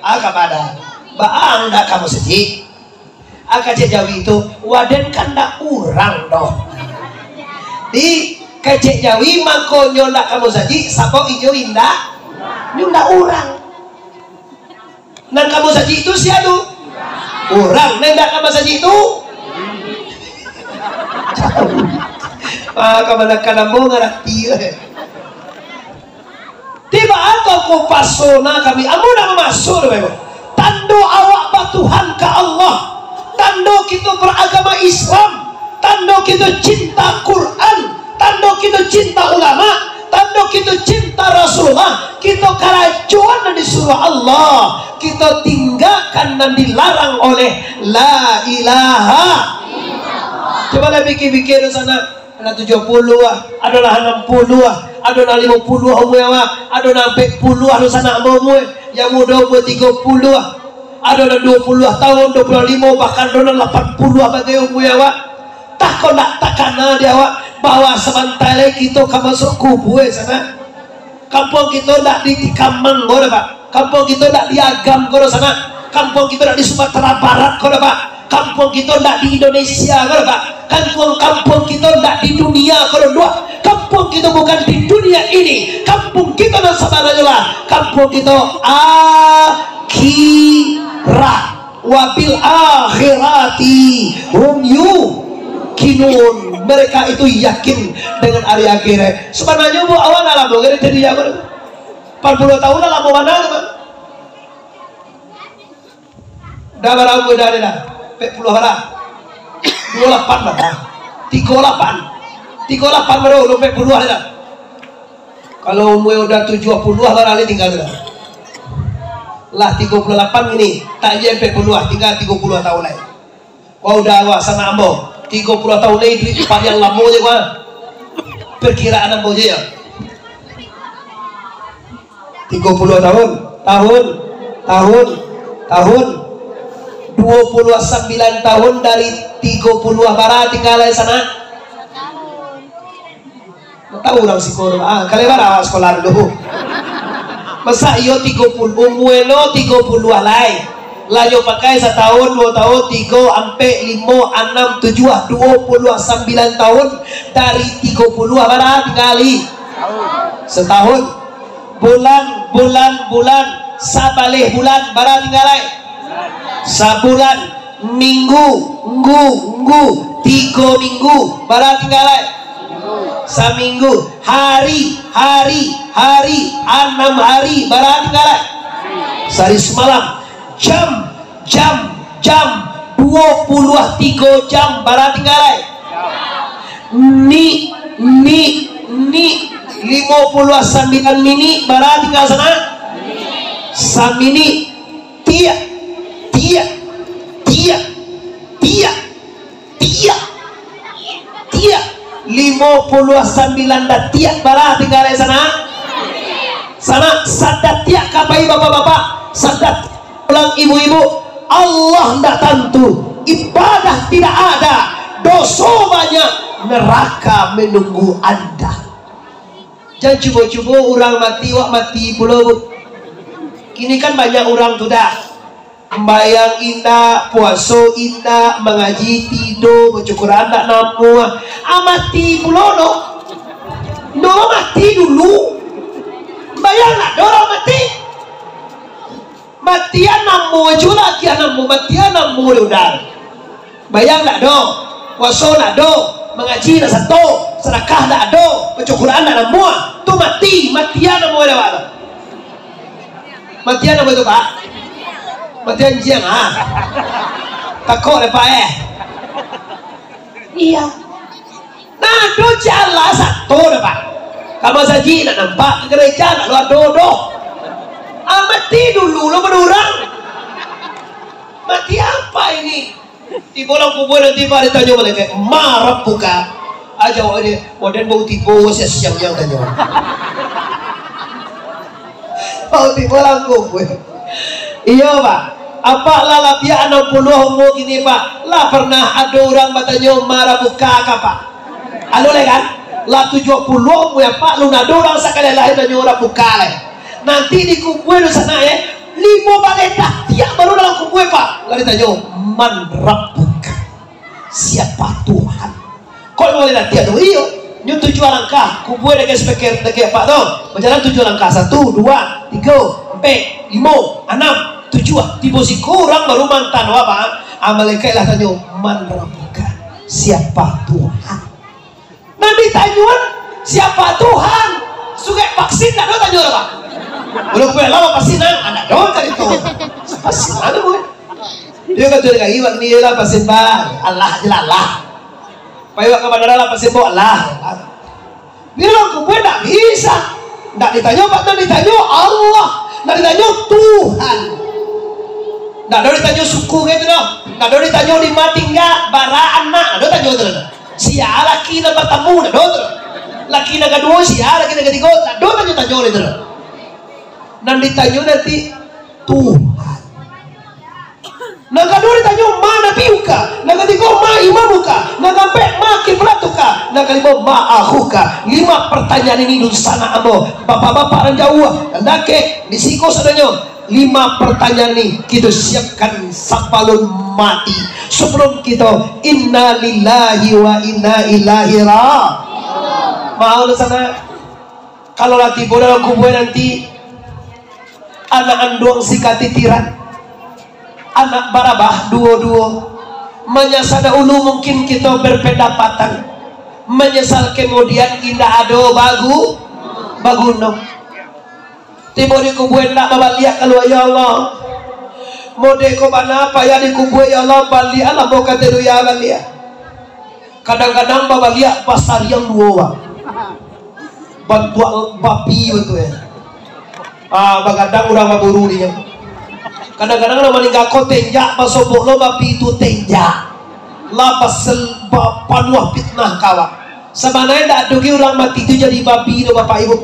Kepada baang dah kamu saji. Cek Jawi itu waden kanda urang doh. Di kecek Jawi mangko nyolak kamu saji sapok ijo indah. Nyunda urang. Dan kamu saji itu siadu urang. Nendak kamu saji itu kemana kanambo ngarati. Tiba atau ko pasona kami amu nak masuk Bapak. tando awak batuhan ke Allah, tando kita beragama Islam, tando kita cinta Quran, tando kita cinta ulama, tanda kita cinta Rasulullah, kita keracuan dan disuruh Allah, kita tinggalkan dan dilarang oleh la ilaha. Coba lah pikir-pikir di sana, ada 70 ada 60 ada 50 umur ada 40 ada sana umur yang muda umur 30 ada 20 tahun 25 bahkan ada 80 bagai umur awak. Tak kau nak takkan dia awak bahwa sementara kita akan masuk kubur sana. Kampung kita nak di Kamang kau dapat, kampung kita nak di Agam kau sana, kampung kita nak di Sumatera Barat kau dapat, kampung kita nak di Indonesia kau dapat, kampung kita nak di dunia kau dapat. Kampung kita bukan di dunia ini, kampung kita dan sebenarnya kampung kita akhirat, wabil akhirati hum kinun, mereka itu yakin dengan hari akhirnya. Sebenarnya bu awan alam bu kira jadi apa? 40 tahun lah mau mana tu? Dah berapa dah ni dah? 40 lah, 28 lah, 38 baru 40 dah. Kalau umur udah 70 lah kali tinggal dah. Lah 38 ini tak jadi 40 tinggal 30 tahun lagi. Wah udah awak sana ambo 30 tahun lagi duit paling lama je gua. Perkiraan ambo je ya. 30 tahun 29 tahun dari 30 barat tinggal di sana. Tahu orang sekolah. Kalian bara sekolah dulu. Masa iyo 30 umueno 30 lain. Lalu pakai 1 tahun 2 tahun 3 sampai 5 6 7 29 tahun dari 30 barat tinggali setahun bulan sabaleh bulan barat tinggalai sabulan minggu 3 minggu barat tinggalai saminggu hari 6 hari barat tinggalai sehari semalam jam 23 jam barat tinggalai ni 59 mini barat tinggal sana samini tiap 59 dah tiap barat tinggal di sana sadat tiap kapai bapak-bapak sadat pulang ibu-ibu Allah tidak tentu ibadah tidak ada dosa banyak neraka menunggu anda. Jangan cuba-cuba orang mati wak mati pula bu. Kini kan banyak orang tu dah membayang indah, puasa indah, mengaji tidur, bercukur anak namu mati pula no mati dulu bayang nak dorang mati matian namu juga lagi namu matian namu udah bayang nak do puasa nak do mengaji nak satu sedekah nak do bercukur anak namu tu matian namu ada matian namu itu pak matian jiang takut lepas iya nah do jala satu lepas kamu saji nak nampak ke gereja nak luar dodo mati dulu lo berurang mati apa ini di bolang kubur nanti pada tanya mereka marah buka aja wadi wadan bau tipu siang yang tanya bau di bolang kubur iya pak apa lah lapia 60 umur gini pak lah pernah ada orang bertanya marah buka apa pak anu kan lah 70 umur ya pak lu nado orang sekali lahir dan orang buka lah nanti di kubur di sana 5 balik dah tiap baru dalam kubur pak lalu ditanya man rabbuka siapa Tuhan kalau boleh nanti ada iyo nyu 7 langkah kubur dengan speaker dengan pak tu berjalan 7 langkah 1 2 3 4 5 6 7 tiba si kurang baru mantan apa malaikat lah tanya man rabbuka siapa Tuhan nanti tanyuan siapa Tuhan suka vaksin tak ada tanya apa belum lama vaksin anak doang tadi tu pasin ano mo. Dia kata dia iwak ni lah pasin ba Allah jelallah. Paiwak kepada Allah pasin bo Allah. Bilang kubuat tak bisa. Tak ditanya Pak, tak ditanya Allah, tak ditanya Tuhan. Tak ada ditanya suku gitu loh. Tak ada ditanya di mati enggak, bara anak, ada tanya itu. Sia laki nak bertemu, ada tu. Laki nak kedua, sia laki nak ketiga, ada tanya itu. Dan ditanya nanti Tuhan. Nak kedua ditanya mana piuka, nak ketiga ma imamuka, nak keempat ma kiblatuka, nak kelima ma ahuka. 5 pertanyaan ini dulu sana amo. Bapak-bapak dan jauh dan dake di siko sadanya. 5 pertanyaan ini kita siapkan sebelum mati. Sebelum kita inna lillahi wa inna ilaihi raji'un. Mau di sana kalau nanti dalam kubur nanti anak andong sikati tiran, anak barabah dua-dua. Menyesal dahulu mungkin kita berpendapatan, menyesal kemudian indah ado baguno. Tiba di kubur nak babaliak kalau ya Allah. Mode ko bana apa ya di kubur ya Allah bali Allah mau kata ya balia. Kadang-kadang babaliak pasar yang dua. Bantu babi betul ya. Bagadang orang baburu dia. Kadang-kadang orang meninggal kau tenjak pasobok lo babi itu tenjak. Lah pasal panuah fitnah kawa. Sebenarnya tak dugi orang mati itu jadi babi lo bapak ibu.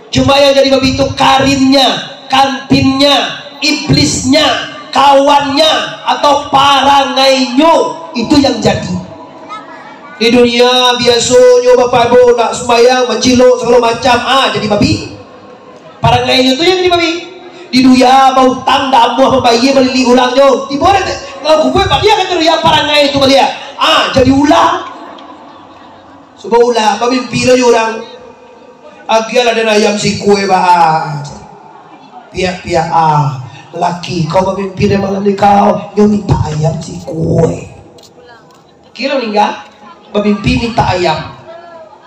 Cuma yang jadi babi itu karinnya, kantinnya, iblisnya, kawannya atau parangainya itu yang jadi. Di dunia biasanya bapak ibu nak sembahyang menciluk segala macam jadi babi. Parangainya itu yang jadi babi. Di dunia mau tang dah buah membayi beli ulangnya. Tiba ada kalau kubur pak dia kata dia parangai itu dia. Jadi ulang. Sebab ulang babi pila orang. Agian ada ayam si kue bah. Pihak-pihak laki kau memimpin malam ni kau yang minta ayam si kue. Kira meninggal memimpin minta ayam.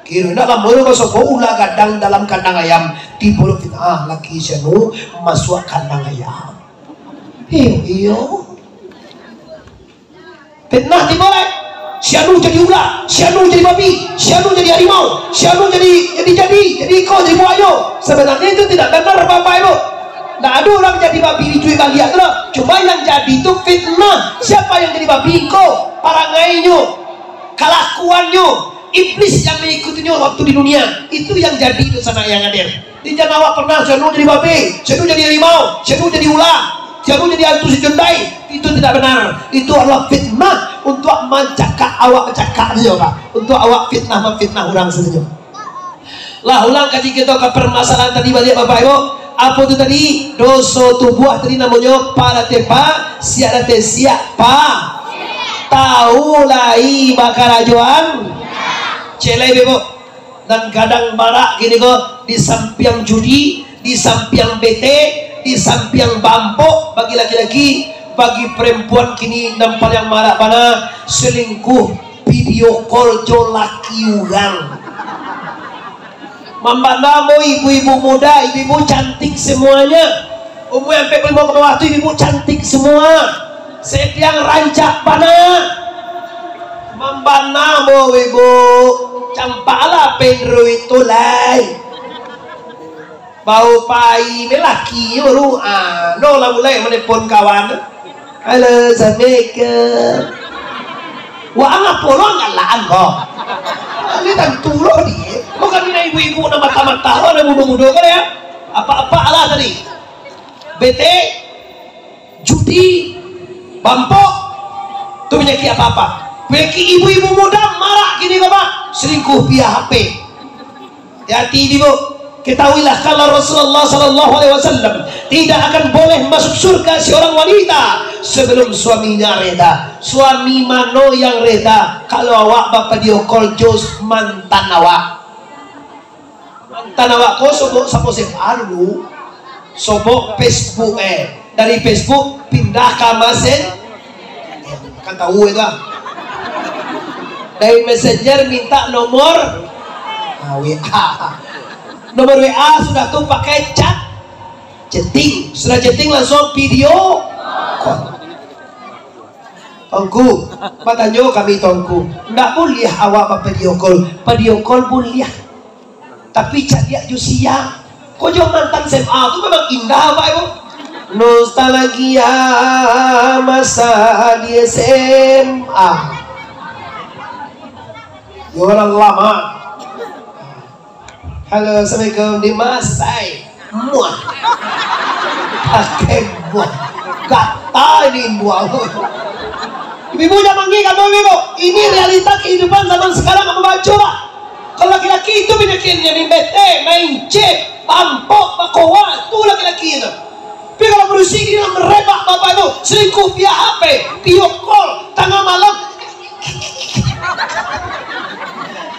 Kira nak lama kau sebab ulah kadang dalam kandang ayam. Tiba kita laki sianu masuk kandang ayam. Iyo. Fitnah tiba sianu jadi ular, sianu jadi babi, sianu jadi harimau, sianu jadi kau jadi buaya. Sebenarnya itu tidak benar bapak ibu. Tidak ada orang jadi babi diculik baliak tu. Cuma yang jadi itu fitnah. Siapa yang jadi babi kau? Parangainya, kelakuannya, iblis yang mengikutinya waktu di dunia. Itu yang jadi itu sana yang hadir. Tidak awak pernah sianu jadi babi, sianu jadi harimau, sianu jadi ular, sianu jadi hantu si jendai. Itu tidak benar. Itu adalah fitnah untuk mencakap awak cakap saja pak. Untuk awak fitnah memfitnah orang saja. Lah ulang kaji kita ke permasalahan tadi balik bapak ibu. Apa itu tadi? Dosa tubuh tadi namanya para tepa siapa siapa tahu lai bakal ajuan celai bebo dan kadang barak gini kok di samping judi, di samping bete, di samping bampok bagi laki-laki. Bagi perempuan kini nampak yang marah mana selingkuh video call jo laki orang. Membandamo ibu-ibu muda, ibu-ibu cantik semuanya. Umur yang 45 ke bawah itu ibu cantik semua. Setiang rancak mana. Membandamo ibu campaklah penro itu lai. Bau pai melaki baru no lah mulai menelpon kawan. Halo, Assalamualaikum. Wah, apa lo ngalaan kok? Ini tentu lo dia. Bukan ini ibu-ibu nama mata-mata lo, ada muda-muda kan ya? Apa-apa lah tadi. BT, judi, bampok, itu penyakit apa-apa. Penyakit ibu-ibu muda marah gini kok pak. Selingkuh via HP. Hati-hati bu. Ketahuilah kalau Rasulullah SAW tidak akan boleh masuk surga seorang wanita sebelum suaminya reda. Suami mano yang reda kalau awak bapak dia call jos mantan awak. Mantan awak kau sobok sapo dulu. Sobok Facebook dari Facebook pindah ke Messenger. Kan tahu itu dari Messenger minta nomor WA. Nomor WA sudah tuh pakai chat. chatting. Sudah chatting langsung video call. Tongku, matanya kami tongku. Nggak boleh awak video call boleh. Tapi cadia jusia, kok jauh mantan SMA itu memang indah Pak Ibu. Nostalgia masa di SMA. Ya orang lama. Halo, assalamualaikum Dimasai. Muah. Pakai muah. Kata ini muah. Ibu jangan mengingat ibu. Ini realita kehidupan zaman sekarang kamu baca Pak. Kalau laki-laki itu bikinnya di bete, main cek, pampok, pakowa, itu laki-laki itu. Tapi kalau berusia ini merebak Bapak Ibu, selingkuh via HP, video call, tengah malam.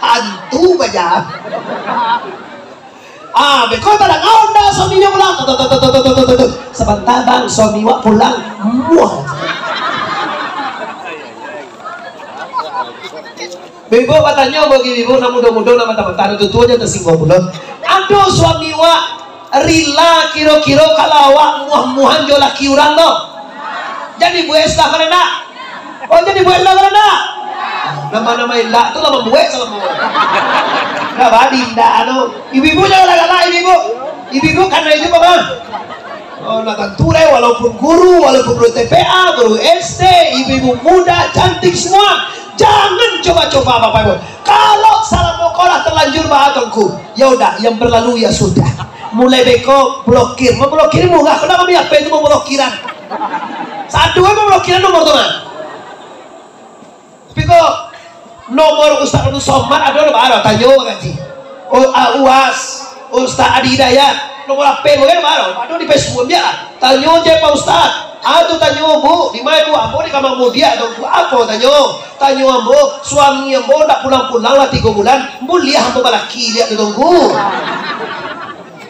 Hantu baca. Bekau pada ngau suaminya pulang. Sebentar bang, suami wak pulang. Muah. Bibu katanya bagi ibu nak muda-muda nama teman-teman itu aja tersinggung belum. Aduh suami wak rila kiro-kiro kalau wak muah-muahan jo laki orang dong. Jadi buat sudah mana nak? Oh jadi buat lah mana nak? Nama-nama indah tu nama buat sama buat. Nama indah anu. Ibu-ibu jangan galak ibu-ibu karena itu apa? Oh nak tentu walaupun guru, walaupun guru TPA, guru SD, ibu-ibu muda cantik semua. Jangan coba-coba Bapak Ibu. Kalau salah mokolah terlanjur bahagianku, ya udah, yang berlalu ya sudah. Mulai beko blokir, memblokir mudah. Kenapa dia apa itu memblokiran? Satu memblokiran nomor teman. Tapi kok nomor Ustaz Abdul Somad ada baru tanya gaji. UAS, Ustaz Adi Hidayat, nomor apa mungkin baru. Ada di Facebook dia. Tanya aja Pak Ustaz. Aduh tanya bu, di mana bu? Ambo di kamar mudia atau bu apa? Tanya ambo, suami ambo tak pulang-pulang lah 3 bulan. Ambo lihat ambo balaki lihat tunggu.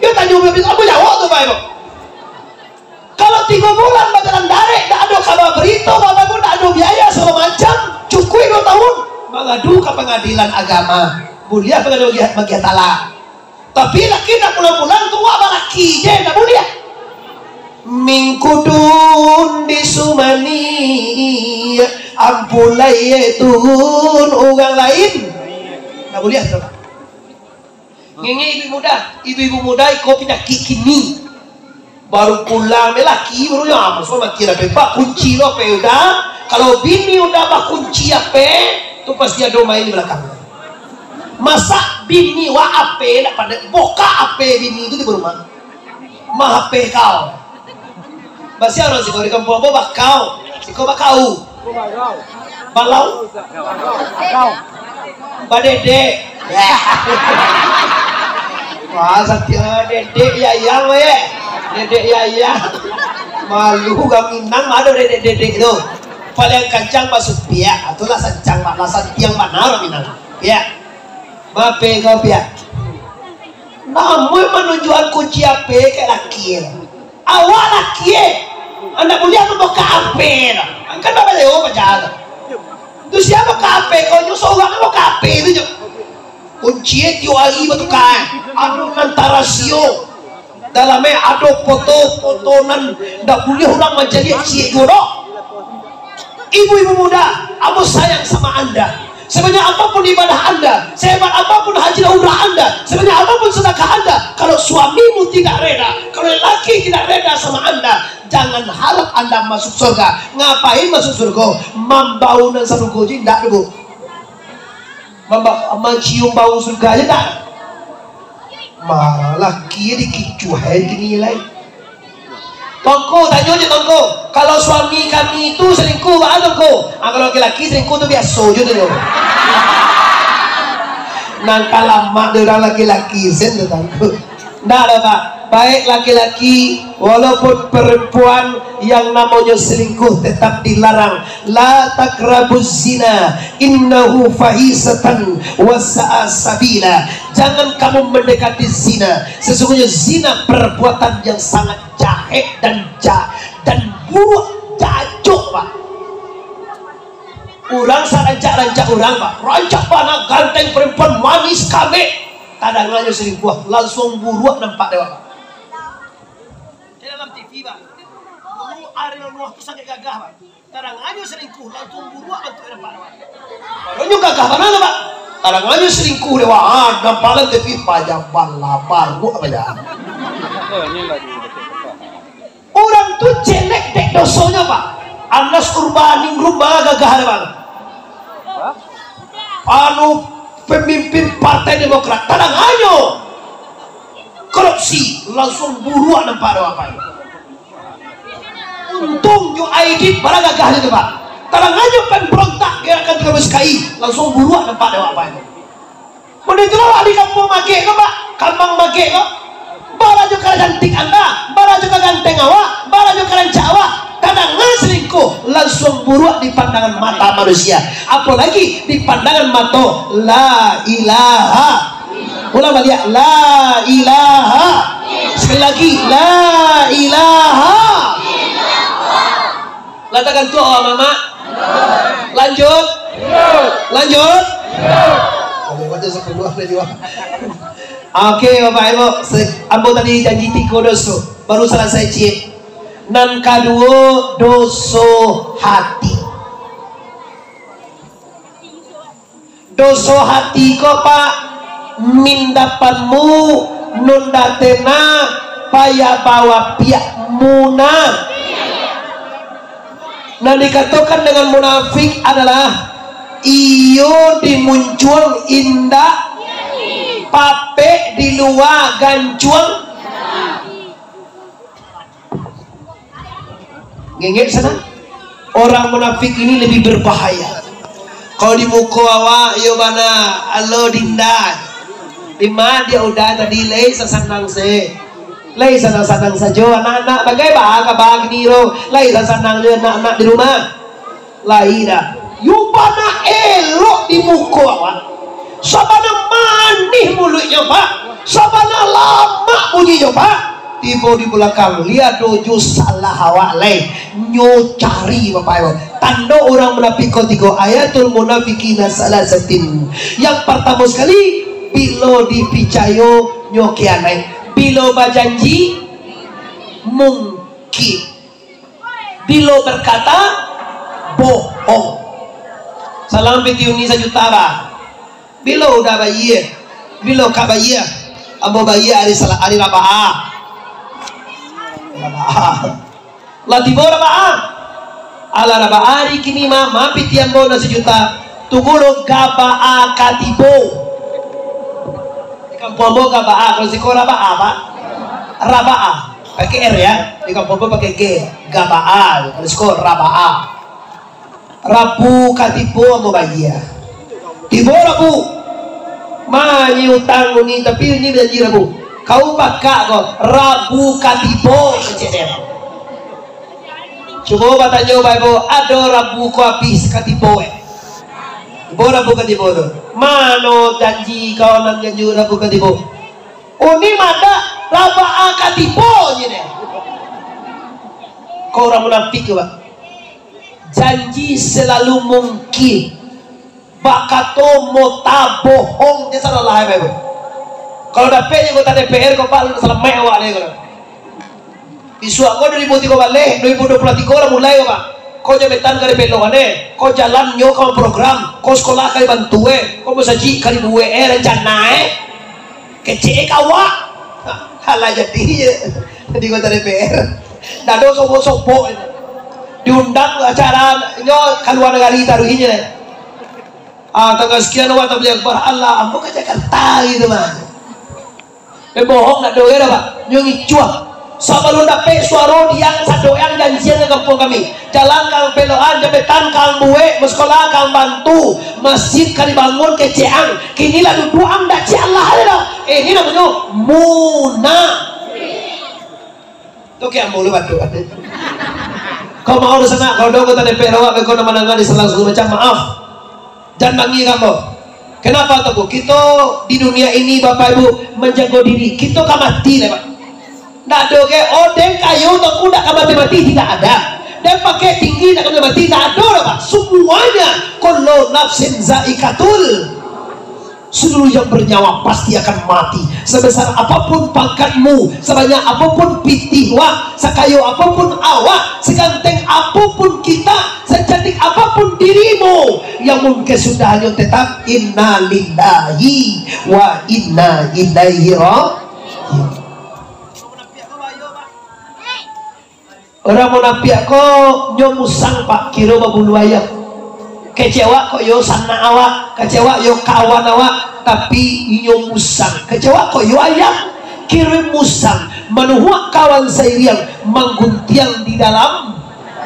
Yo tanya ambo jawab tuh Pak Ibu. Kalau 3 bulan berjalan darik, tak ada kabar berita, Bapak Ibu tak ada biaya segala macam. Cukup 2 tahun mengadu ke pengadilan agama. Boleh pengadilan bagi talak. Tapi laki nak pulang-pulang tua balaki je tak boleh. Mingkudun di Sumani ampulai turun orang lain nggak boleh terus. Ngenge ibu muda ikut penyakit kini baru pulang laki baru apa semua kira pepak kunci lo pe udah kalau bini udah bak kunci apa tu pasti ada main di belakang. Masa bini wa ape nak pada boka ape bini itu di rumah mah ape kau. Basi orang sih kalau di kampung apa bakau, siko bakau, balau, badede, wah satya dede yayang we, dede yayang, malu gaminang ada dede itu, paling kencang masuk pihak, itulah sencang pak, lasan tiang mana minang, ya, mape kau pihak, namun menunjukkan kunci ape kayak laki, awal laki. Anda boleh membuka HP kan bapak leo baca itu siapa kape kau nyusul orang mau kape itu kunci itu lagi betul kan anu antara sio dalamnya ada foto nan tidak boleh orang menjadi cie goro. Ibu-ibu muda aku sayang sama anda sebenarnya apapun ibadah anda, sehebat apapun haji dan umrah anda, sebenarnya apapun sedekah anda, kalau suamimu tidak reda, kalau lelaki tidak reda sama anda, jangan harap anda masuk surga. Ngapain masuk surga? Membau dan surga aja tidak bu. Mencium bau surga aja tidak. Malah kia dikicuhin gini lain. Tongko, tanya aja tongko. Kalau suami kami itu selingkuh, apa tongko? Kalau laki-laki selingkuh itu biasa aja tuh. Nangka lama orang laki-laki sen tongko. Nggak ada Pak. Baik laki-laki walaupun perempuan yang namanya selingkuh tetap dilarang. La takrabuz zina innahu fahisatan wa sa'a sabila. Jangan kamu mendekati zina. Sesungguhnya zina perbuatan yang sangat jahat dan buruk, jajuk Pak. Orang sarancak-rancak orang Pak. Rancak panah ganteng perempuan manis kami. Kadang-kadang selingkuh langsung buruk nampak dewa Pak. ari luah tu sangat gagah Pak. Tarang aja selingkuh langsung buruak bantu era Pak. Kalau gagah mana Pak? Tarang aja selingkuh lewat nampalan tapi pajaban lapar bu apa ya? Orang tu jelek dek dosonya Pak. Anas urbaning rumah gagah Pak. Anu pemimpin Partai Demokrat tarang aja korupsi langsung buruan nampak ada apa ini. Untung yo ID barang gagah itu Pak. Tarang aja pemberontak gerakan 13 KI langsung buruan nampak ada apa ini. Mana itu lah di kampung make kok Pak, kambang make kok. Bara juga cantik Anda, bara juga ganteng awak, bara juga rancak awak. Kadang selingkuh langsung buruak di pandangan mata manusia. Apalagi di pandangan mata la ilaha. Ulang balik la ilaha. Sekali lagi la ilaha. Latakan tu mama. Lanjut. Lanjut. Oke Bapak Ibu, ambo tadi janji 3 dosa, baru selesai cik. Nan kedua dosa hati. Dosa hati kok Pak mindapanmu nundatena paya bawa pihak muna. Nah dikatakan dengan munafik adalah iyo dimuncul indah pape di luar gancuang ngengek sana. Orang munafik ini lebih berbahaya. Kalau di muka awak yo mana alo dinda lima dia udah tadi lay sasandang se lay sasandang saja anak-anak bagai bahagia niro lay sasandang dia anak-anak di rumah lay dah yo mana elok di muka awak sabana manih mulutnya Pak, sabana lama bunyinya Pak. Tiba di belakang lihat dojo salah awak lay nyo cari Bapak Ibu. Tanda orang munafik tiga ayatul munafikina salasatin. Yang pertama sekali bila dipicayo nyo kianai, bila berjanji mungkin, bila berkata bohong. Salam petiuni sejuta Pak. Bila udah bayar, bila kak bayar, abo bayar hari rabah, lah tiba rabah, ala rabah hari kini mama pitian bona sejuta, tunggu gabah katibo, di kampung bo gabah, kalau siko rabah apa, rabah, pakai R ya, di kampung bo pakai G, gabah, kalau siko rabah, rabu katibo amo bayar. Tiba Rabu manyi utang ni tapi ini janji Rabu kau bakak kok Rabu katibo keceden. Coba batanya Bapak Ibu ada Rabu kau habis katibo Ibu Rabu katibo tu mana janji kau nak janji Rabu katibo ini mana Rabu katibo je deh. Kau orang munafik Pak, janji selalu mungkin bakato mota bohong dia salah lah Bapak. Kalau dapetnya kota DPR kau paling salah mewah lagi kalau. Isu aku 2003 balik 2023 lah mulai Pak. Kau jabatan kali belok ane, kau jalan nyo kau program, kau sekolah kali bantu kau bersaji kali buwe rencana kecil kawa. Halah jadi di kota DPR. Dado sopo diundang acara nyo keluar negara taruhinya. Tanggal sekian waktu beli akbar Allah ambo ke Jakarta gitu mah bohong nak doa Pak nyongi cuak sebelum dapet suara yang sadoang janjian ke kampung kami jalan kang peloan jabatan kang buwe sekolah kang bantu masjid kali bangun keceang kini lah duduang dak ci Allah ada ini namanya muna tu kian mulu bantu kau mau di sana kau dong kota DPR awak kau nama nangan di selang macam maaf. Jangan banggi kamu. Kenapa tuh? Kita di dunia ini Bapak Ibu menjaga diri. Kita kan mati lah Pak. Nggak ada ke odeng kayu atau kuda kan mati tidak ada. Dan pakai tinggi tak mati tidak ada lah Pak. Semuanya kullu nafsin zaikatul Seluruh yang bernyawa pasti akan mati. Sebesar apapun pangkatmu, sebanyak apapun pitihwa, sekayu apapun awak, seganteng apapun kita, secantik apapun dirimu, yang mungkin sudahnya tetap inna lillahi wa inna ilaihi raji'un. Orang munafik kok nyomusang pak kira babulu ayam. Kecewa kok yo sana awak, kecewa yo kawan awak, tapi yo musang. Kecewa kok yo ayam, kirim musang. Menuhuak kawan sairiang mengguntiang di dalam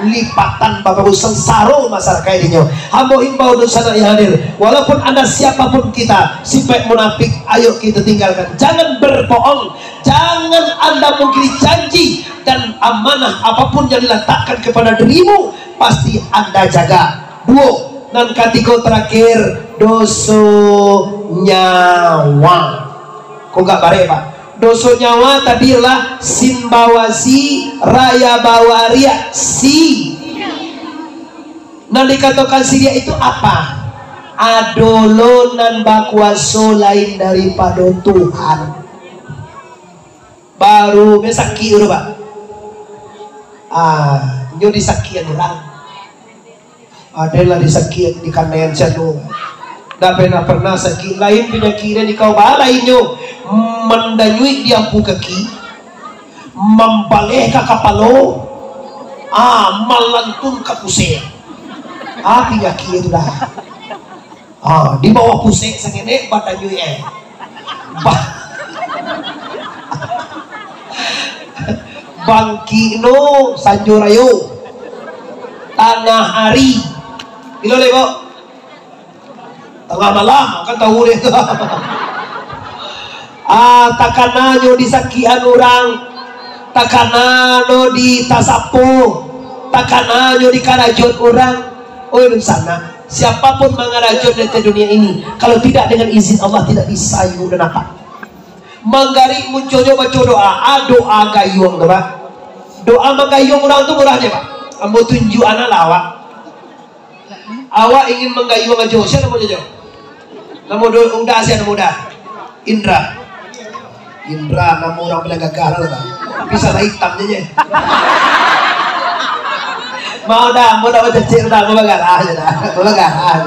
lipatan bapak musang saro masyarakat ini. Hamba himbau dosana yang hadir, walaupun anda siapapun kita, sifat munafik ayo kita tinggalkan. Jangan berbohong, jangan anda mengkiri janji, dan amanah apapun yang diletakkan kepada dirimu pasti anda jaga. Dua, dan kategori terakhir dosa nyawa. Kok gak bare pak? Dosa nyawa tadilah simbawasi raya bawaria si. Nah dikatakan siria itu apa? Adolonan bakwaso lain daripada Tuhan. Baru besaki udah pak. Nyo disakian orang. Adalah disakit di kanan janu. Dah pernah sakit lain penyakitnya di kau balai nyo mendanyui di ampu kaki, membaleh ke kapalo, melantun ke pusing. Penyakit itu dah. Di bawah pusing sengene badanyui bangki no sanjurayo tanah hari. Ilo lebo tengah malam kan tahu deh. Takananyo disakian orang, takanano di tasapo, takananyo di karajot orang. Oh di sana siapapun mengarajot di dunia ini, kalau tidak dengan izin Allah tidak bisa ibu dan apa. Manggari munculnya baca doa, doa gayung pak. Doa menggayung orang itu murahnya pak. Kamu tunjuk anak lawak. Awak ingin menggayung aja, siapa namanya jo? Nama udah siapa nama udah? Indra. Nama orang bilang gagal lah, bisa naik hitamnya. Mau dah baca cek dah, mau gagal aja dah, mau gagal.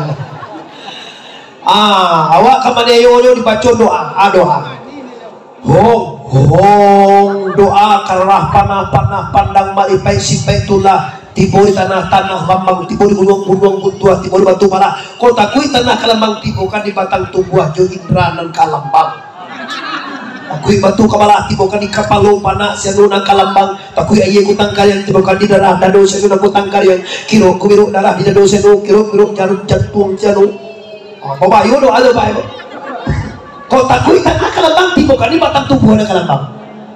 Awak kemana yo dibaca doa, doa. Hong doa karena panah pandang malipai sipai tulah. Tibo di tanah-tanah mamang, tibo di gunung-gunung buntua, tibo di batu bara. Kau takui tanah kalambang, tibo kan di batang tubuh jo indra dan kalambang. Takui batu kepala, tibo kan di kapalo panah sianu nang kalambang. Takui aye kutang kalian, tibo kan di darah dado sianu nang kutang kalian. Kiro kubiru darah di dado sianu, kiro jarum jantung sianu. Bapak yo do ada bae. Kau takui tanah kalambang, tibo kan di batang tubuh nang kalambang.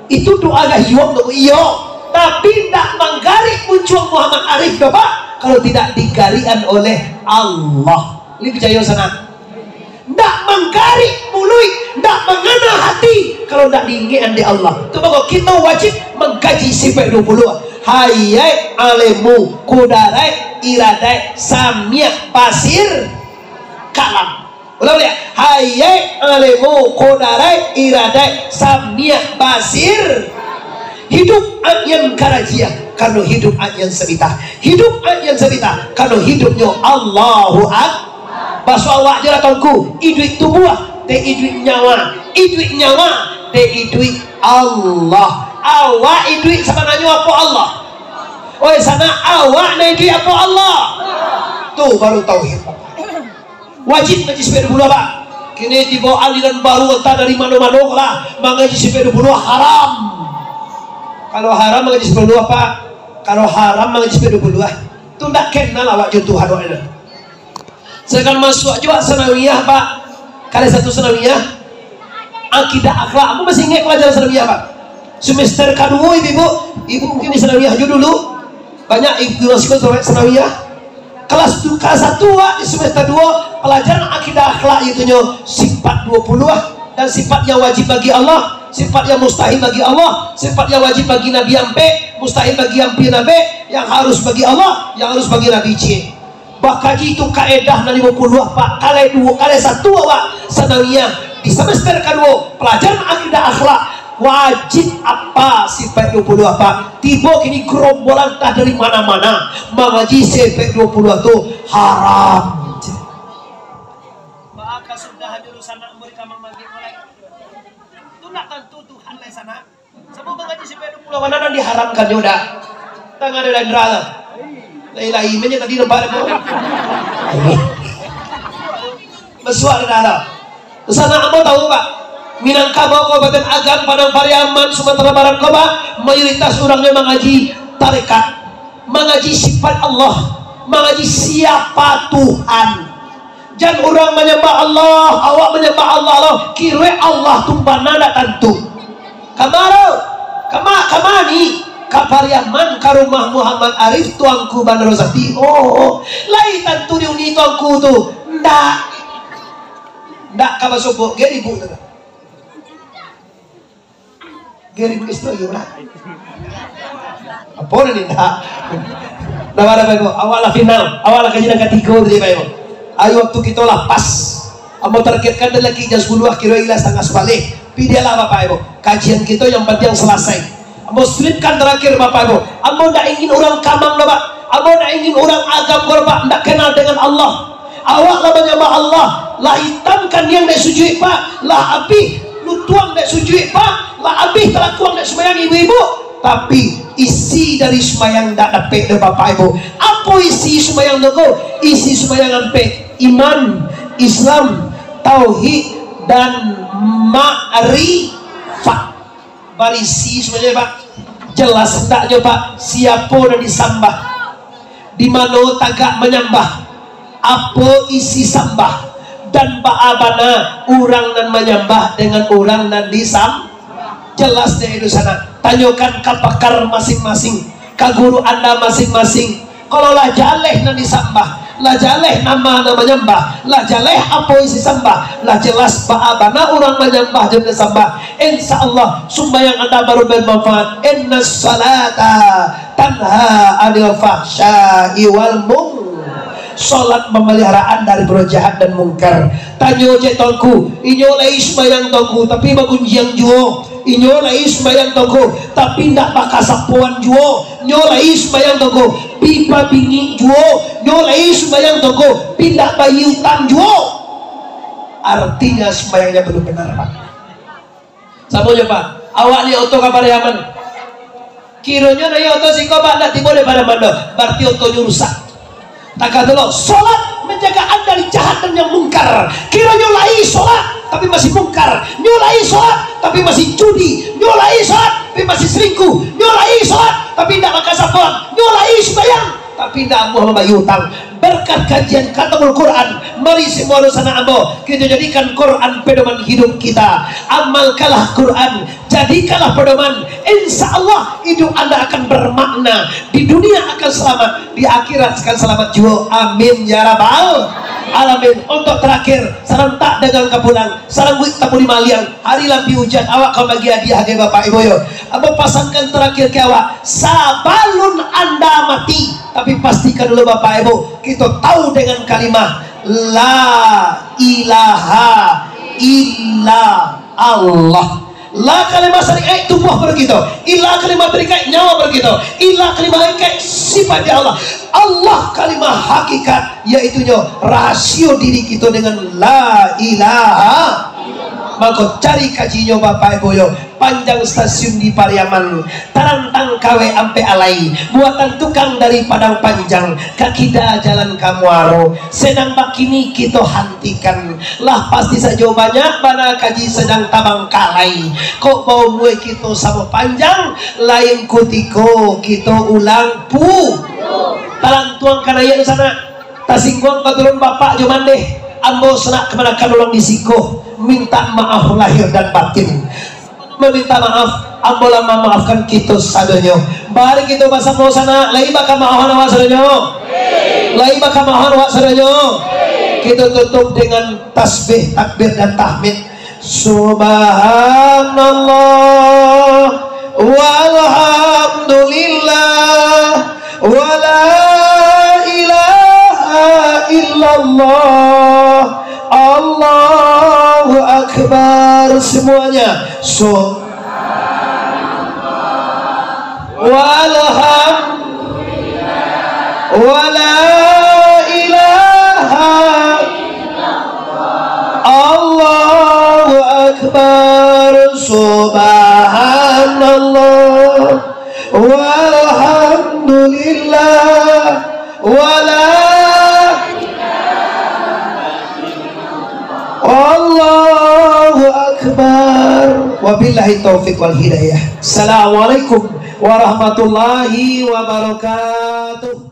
Itu doa gahiwang do iyo. Tapi tidak menggarik muncul Muhammad Arif Bapak kalau tidak digarikan oleh Allah. Ini percaya sana. Tidak menggarik mulut, tidak mengena hati kalau tidak diinginkan di Allah. Itu bahwa kita wajib mengkaji sifat 20. Hayai alemu kudarai iradai samia basir kalam. Ulang lihat. Hayai alemu kudarai iradai samia basir. Hidup yang karajia karena hidup yang sebita. Hidup yang sebita karena hidupnya Allahu Akbar. Bahasa awak je tonku. Iduit tubuh, te iduit nyawa. Iduit nyawa, te iduit Allah. Awak iduit sebenarnya apa Allah? Oh sana awak na iduit apa Allah? Tuh baru tauhid. Wajib ngaji sepeda bulu apa? Kini dibawa aliran baru entah dari mana-mana lah. Mengaji sepeda bulu haram. Kalau haram mengaji sepuluh apa? Kalau haram mengaji sepuluh itu tidak kenal awak jatuh Tuhan awak. Sedangkan masuk juga senawiyah pak. Kali satu senawiyah akidah akhlak. Aku masih ingat pelajaran senawiyah pak. Semester kedua ibu mungkin di senawiyah juga dulu. Banyak ibu sekolah senawiyah. Kelas 1 pak di semester 2 pelajaran akidah akhlak itu sifat 20 dan sifat yang wajib bagi Allah. Sifat yang mustahil bagi Allah, sifat yang wajib bagi Nabi Ampe, mustahil bagi Ampe Nabi, yang harus bagi Allah, yang harus bagi Nabi C. bakaji itu kaedah na 50 pak kali 2 kali 1 awak sanawiyah di semester kedua pelajaran akidah akhlak wajib apa sifat 20 apa tiba kini gerombolan tak dari mana-mana mengaji sifat 20 itu haram. Maka sudah jurusan nak mereka memanggil mulai itu nak tentu Tuhan lah sana sebab mengaji sifat 20 mana diharamkan sudah tangan ada neraka ilahi menye tadi nampak apa bersuara neraka sana kamu tahu pak Minangkabau Kabupaten Agam Padang Pariaman Sumatera Barat Koba mayoritas orangnya mengaji tarekat mengaji sifat Allah mengaji siapa Tuhan jangan orang menyembah Allah awak menyembah Allah kira Allah tumpana nak tentu kamani kapariaman karumah Muhammad Arif tuangku Bandar Rosati lain tentu diuni tuangku tu ndak kabasopok geri bu geri isto gimana apa nih ndak nawara bayo awal final awal kajian ketiga dia bayo ayo waktu kita lapas amo targetkan lagi jam 10 kira ila setengah sebalik pidalah bapak ibu kajian kita yang penting selesai amo slipkan terakhir bapak ibu amo ndak ingin orang kamang bapak amo ndak ingin orang agam bapak ndak kenal dengan Allah awak lah menyembah Allah lah hitamkan yang ndak sujud pak lah api lu tuang ndak sujud pak lah api telah tuang ndak sembahyang ibu-ibu tapi isi dari sembahyang ndak dapat dari bapak ibu apa isi sembahyang itu isi sembahyang sampai iman Islam tauhid dan ma'rifat barisi sebenarnya pak jelas hendaknya pak siapa yang disambah di mana tagak menyembah apa isi sambah dan ba'abana orang dan menyembah dengan orang dan disambah jelas deh itu sana tanyakan ke pakar masing-masing ke guru anda masing-masing kalau lah jaleh dan disambah lah jaleh nama menyembah lah jaleh apa isi sembah lah jelas ba'abana orang menyembah dan disambah insyaallah sembahyang anda baru bermanfaat inna salata tanha anil fahsya'i wal munkar salat pemeliharaan dari berbuat jahat dan mungkar tanya je tongku inyo lai sembahyang tongku tapi bagunjiang juo inyo lai sembahyang tongku tapi ndak bakal sapuan juo nyo lai sembahyang tongku pipa bingi juo nyo lai sembahyang tongku pindah bayi utang juo artinya sembahyangnya belum benar pak sabonya pak awak ni auto kapariaman kiranya na auto siko pak ndak tiba daripada mana berarti autonya rusak tak dulu sholat menjaga anda dari jahat dan yang mungkar kira nyolai sholat tapi masih mungkar nyolai sholat tapi masih judi nyolai sholat tapi masih selingkuh nyolai sholat tapi tidak makan sapuan nyolai sembahyang tapi tidak mau membayar utang berkat kajian khatamul Quran mari semua sana ambo kita jadikan Quran pedoman hidup kita amalkanlah Quran jadikanlah pedoman insyaallah hidup anda akan bermakna di dunia akan selamat di akhirat akan selamat juga amin ya rabbal alamin. Untuk terakhir serentak dengan kapulang sarang buik tamu di maliang hari lampi hujan awak kau bagi hadiah ke bapak ibu yo apa pasangkan terakhir ke awak sabalun anda mati tapi pastikan dulu bapak ibu kita tahu dengan kalimat la ilaha illa Allah la kalimat syariat tubuh begitu ilah kalimat berikai nyawa begitu ilah kalimat berikai sifat Allah Allah kalimat hakikat yaitunya rasio diri kita dengan la ilaha maka cari kajinya bapak ibu yo panjang stasiun di Pariaman tarantang kawe ampe alai buatan tukang dari Padang Panjang kakida jalan Kamuaro sedang bakini kita hentikan lah pasti saja banyak mana kaji sedang tabang kalai kok bau mue kita sama panjang lain kutiko kita ulang pu talang tuang kanaya di sana tasingguang keturun bapak joman deh ambo senak kemana kan ulang disiko minta maaf lahir dan batin meminta maaf ambo lama maafkan kita sadonyo bari kita bahasa mau sana lai bakal maafan awak sadonyo lai bakal maafan awak sadonyo kita tutup dengan tasbih takbir dan tahmid subhanallah walhamdulillah wala ilaha Subhanallah, Allahu Akbar. Semuanya walhamdulillah wala ilaha Allahu Akbar. Subhanallah walhamdulillah wala Allahu Akbar. Wabillahi taufiq wal hidayah. Assalamualaikum warahmatullahi wabarakatuh.